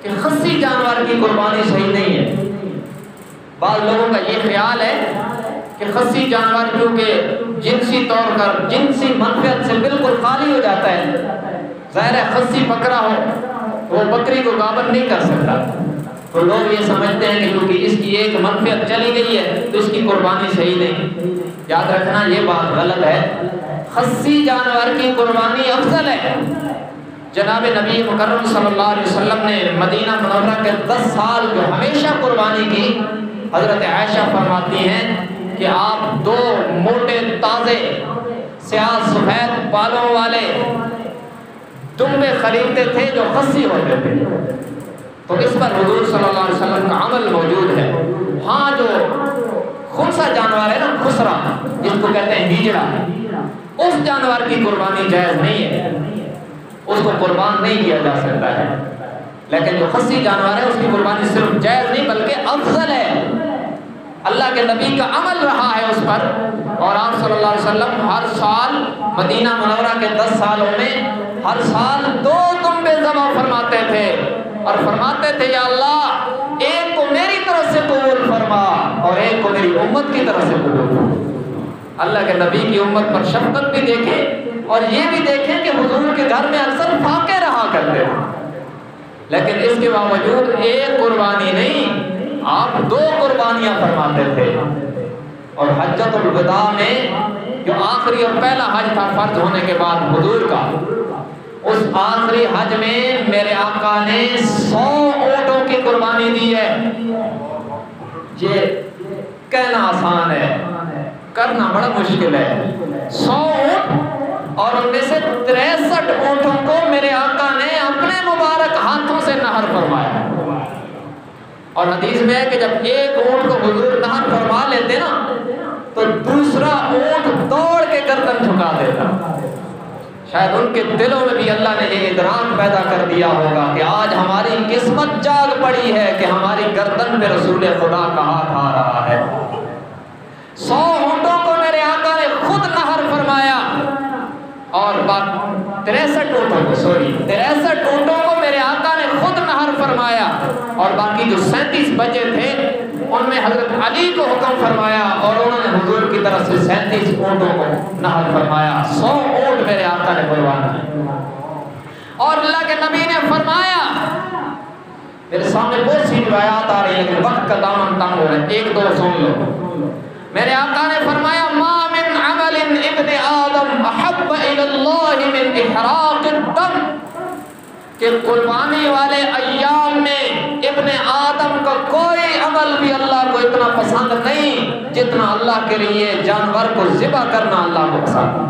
کہ خصی جانور کی قربانی صحیح نہیں ہے۔ بعض لوگوں کا یہ خیال ہے کہ خصی جانور کیونکہ جنسی طور پر جنسی منفعت سے بالکل خالی ہو جاتا ہے، ظاہر ہے خصی بکرا ہو وہ بکری کو گابن نہیں کر سکتا، تو لوگ یہ سمجھتے ہیں کہ کیونکہ اس کی ایک منفعت چلی گئی ہے تو اس کی قربانی صحیح نہیں۔ یاد رکھنا یہ بات غلط ہے، خصی جانور کی قربانی افضل ہے۔ جناب نبی مکرم صلی اللہ علیہ وسلم نے مدینہ منورہ کے 10 سال جو ہمیشہ قربانی کی، حضرت عائشہ فرماتی ہیں کہ آپ 2 موٹے تازے سیاہ سفید بالوں والے دمبے خریدتے تھے جو خصی ہوتے تھے، تو اس پر حضور صلی اللہ علیہ وسلم کا عمل موجود ہے۔ ہاں جو خنثی جانور ہے نا، خسرا جس کو کہتے ہیں ہیجڑا، اس جانور کی قربانی جائز نہیں ہے، اس کو قربان نہیں کیا جا سکتا ہے، لیکن جو خصی جانور ہے اس کی قربانی صرف جائز نہیں بلکہ افضل ہے، اللہ کے نبی کا عمل رہا ہے اس پر، اور آپ صلی اللہ علیہ وسلم ہر سال مدینہ منورہ کے 10 سالوں میں ہر سال 2 دمبے ذبح فرماتے تھے اور فرماتے تھے یا اللہ ایک کو میری طرف سے قبول فرما اور ایک کو میری امت کی طرف سے قبول فرما۔ اللہ کے نبی کی امت پر شفقت بھی دیکھیں اور یہ بھی دیکھیں کہ حضور کے گھر میں اکثر فاقے رہا کرتے ہیں، لیکن اس کے باوجود ایک قربانی نہیں، آپ 2 قربانیاں فرماتے تھے۔ اور حجۃ الوداع میں جو آخری اور پہلا حج تھا فرض ہونے کے بعد حضور کا، اس آخری حج میں میرے آقا نے 100 اونٹوں کی قربانی دی ہے۔ یہ کہنا آسان ہے، کرنا بڑا مشکل ہے۔ 100 اونٹ اور ان میں سے 63 اونٹوں کو میرے آقا نے اپنے مبارک ہاتھوں سے نہر فرمایا، اور حدیث میں ہے کہ جب ایک اونٹ کو حضور نہر فرما لیتے نا تو دوسرا اونٹ دوڑ کے گردن جھکا دیتا۔ شاید ان کے دلوں میں بھی اللہ نے یہ ادراک پیدا کر دیا ہوگا کہ آج ہماری قسمت جاگ پڑی ہے کہ ہماری گردن پہ رسول خدا کا ہاتھ آ رہا ہے۔ 100 اونٹوں کو میرے آقا نے خود نہر فرمایا اور 63 اونٹوں کو میرے آقا نے خود نہر فرمایا، اور باقی جو 37 بچے تھے ان میں حضرت علی کو حکم فرمایا اور انہوں نے حضور کی طرف سے 37 اونٹوں کو نہر فرمایا۔ 100 اونٹ میرے آقا نے قربان کیے، اور اللہ کے نبی نے فرمایا، میرے سامنے بہت سی روایات آ رہی ہیں لیکن وقت کا دامن تنگ ہو رہا ہے، ایک دو سن لو۔ میرے آقا نے فرمایا ما من عمل ابن آدم احب الی اللہ من احراق الدم، کہ قربانی والے ایام میں ابن آدم کا کوئی عمل بھی اللہ کو اتنا پسند نہیں جتنا اللہ کے لیے جانور کو ذبح کرنا اللہ کو پسند ہے۔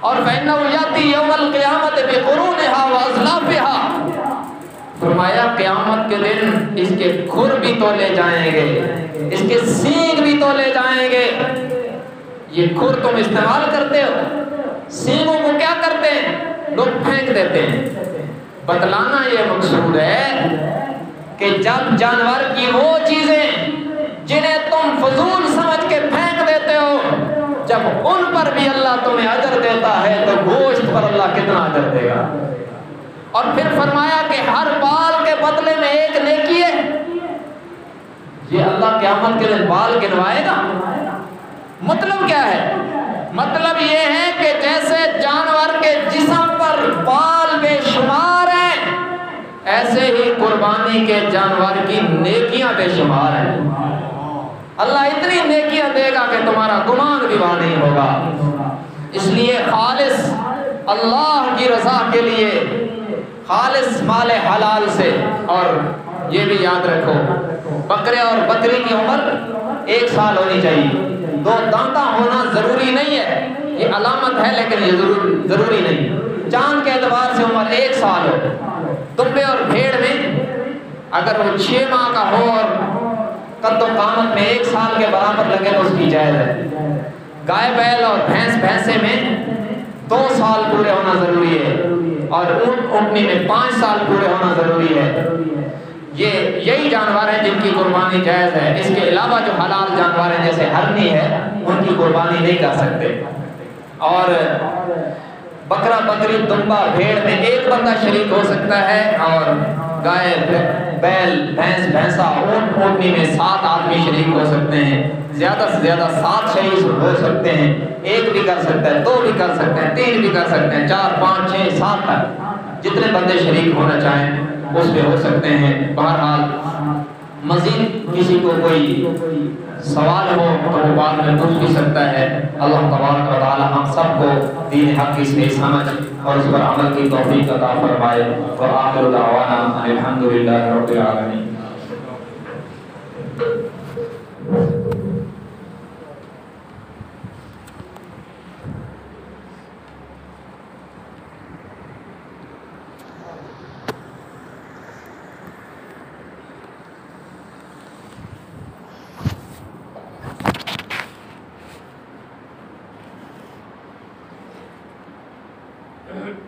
اور فإنه یأتی یوم القیامت بقرونها وازلافها، فرمایا قیامت کے دن اس کے کھر بھی تولے جائیں گے، اس کے سینگ بھی تولے جائیں گے۔ یہ کھر تم استعمال کرتے ہو، سینگوں کو کیا کرتے ہیں؟ لوگ پھینک دیتے ہیں۔ بتلانا یہ مقصود ہے کہ جب جانور کی وہ چیزیں جنہیں تم فضول سمجھ کے پھینک دیتے ہو، جب ان پر بھی اللہ تمہیں اجر دیتا ہے تو گوشت پر اللہ کتنا اجر دے گا۔ اور پھر فرمایا کہ ہر بال کے بدلے میں ایک نیکی ہے۔ یہ اللہ قیامت کے دن بال گنوائے گا۔ مطلب کیا ہے؟ مطلب یہ ہے کہ جیسے جانور کے جسم پر بال بے شمار ہیں، ایسے ہی قربانی کے جانور کی نیکیاں بے شمار ہیں۔ اللہ اتنی نیکیاں دے گا کہ تمہارا گمان بھی وہاں نہیں ہوگا۔ اس لیے خالص اللہ کی رضا کے لیے خالص مال حلال سے، اور یہ بھی یاد رکھو بکرے اور بکری کی عمر 1 سال ہونی چاہیے۔ 2 دانتا ہونا ضروری نہیں ہے، یہ علامت ہے لیکن یہ ضروری نہیں۔ چاند کے اعتبار سے عمر 1 سال ہو۔ دمبے اور بھیڑ میں اگر وہ 6 ماہ کا ہو اور قد و قامت میں 1 سال کے برابر لگے تو اس کی جائز ہے۔ گائے بیل اور بھینسے میں 2 سال پورے ہونا ضروری ہے، اور اونٹ اونٹنی میں 5 سال پورے ہونا ضروری ہے۔ یہی جانور ہیں جن کی قربانی جائز ہے۔ اس کے علاوہ جو حلال جانور ہیں جیسے ہرنی ہے ان کی قربانی نہیں کر سکتے۔ اور بکرا بکری دمبا بھیڑ میں 1 بندہ شریک ہو سکتا ہے، اور گائے بیل بھینس بھینسا اونٹ اونٹنی میں 7 آدمی شریک ہو سکتے ہیں۔ زیادہ سے زیادہ 7 شریک ہو سکتے ہیں، 1 بھی کر سکتا ہے، 2 بھی کر سکتے ہیں، 3 بھی کر سکتے ہیں، 4 5 6 7 تک جتنے بندے شریک ہونا چاہیں اس میں ہو سکتے ہیں۔ بہرحال مزید کسی کو کوئی سوال ہو تو وہ بعد میں پوچھ بھی سکتا ہے۔ اللہ تبارک و تعالی ہم سب کو دین حق کی صحیح سمجھ اور اس پر عمل کی توفیق عطا فرمائے۔ وآخر دعوانا ان الحمدللہ رب العالمین۔ Thank you.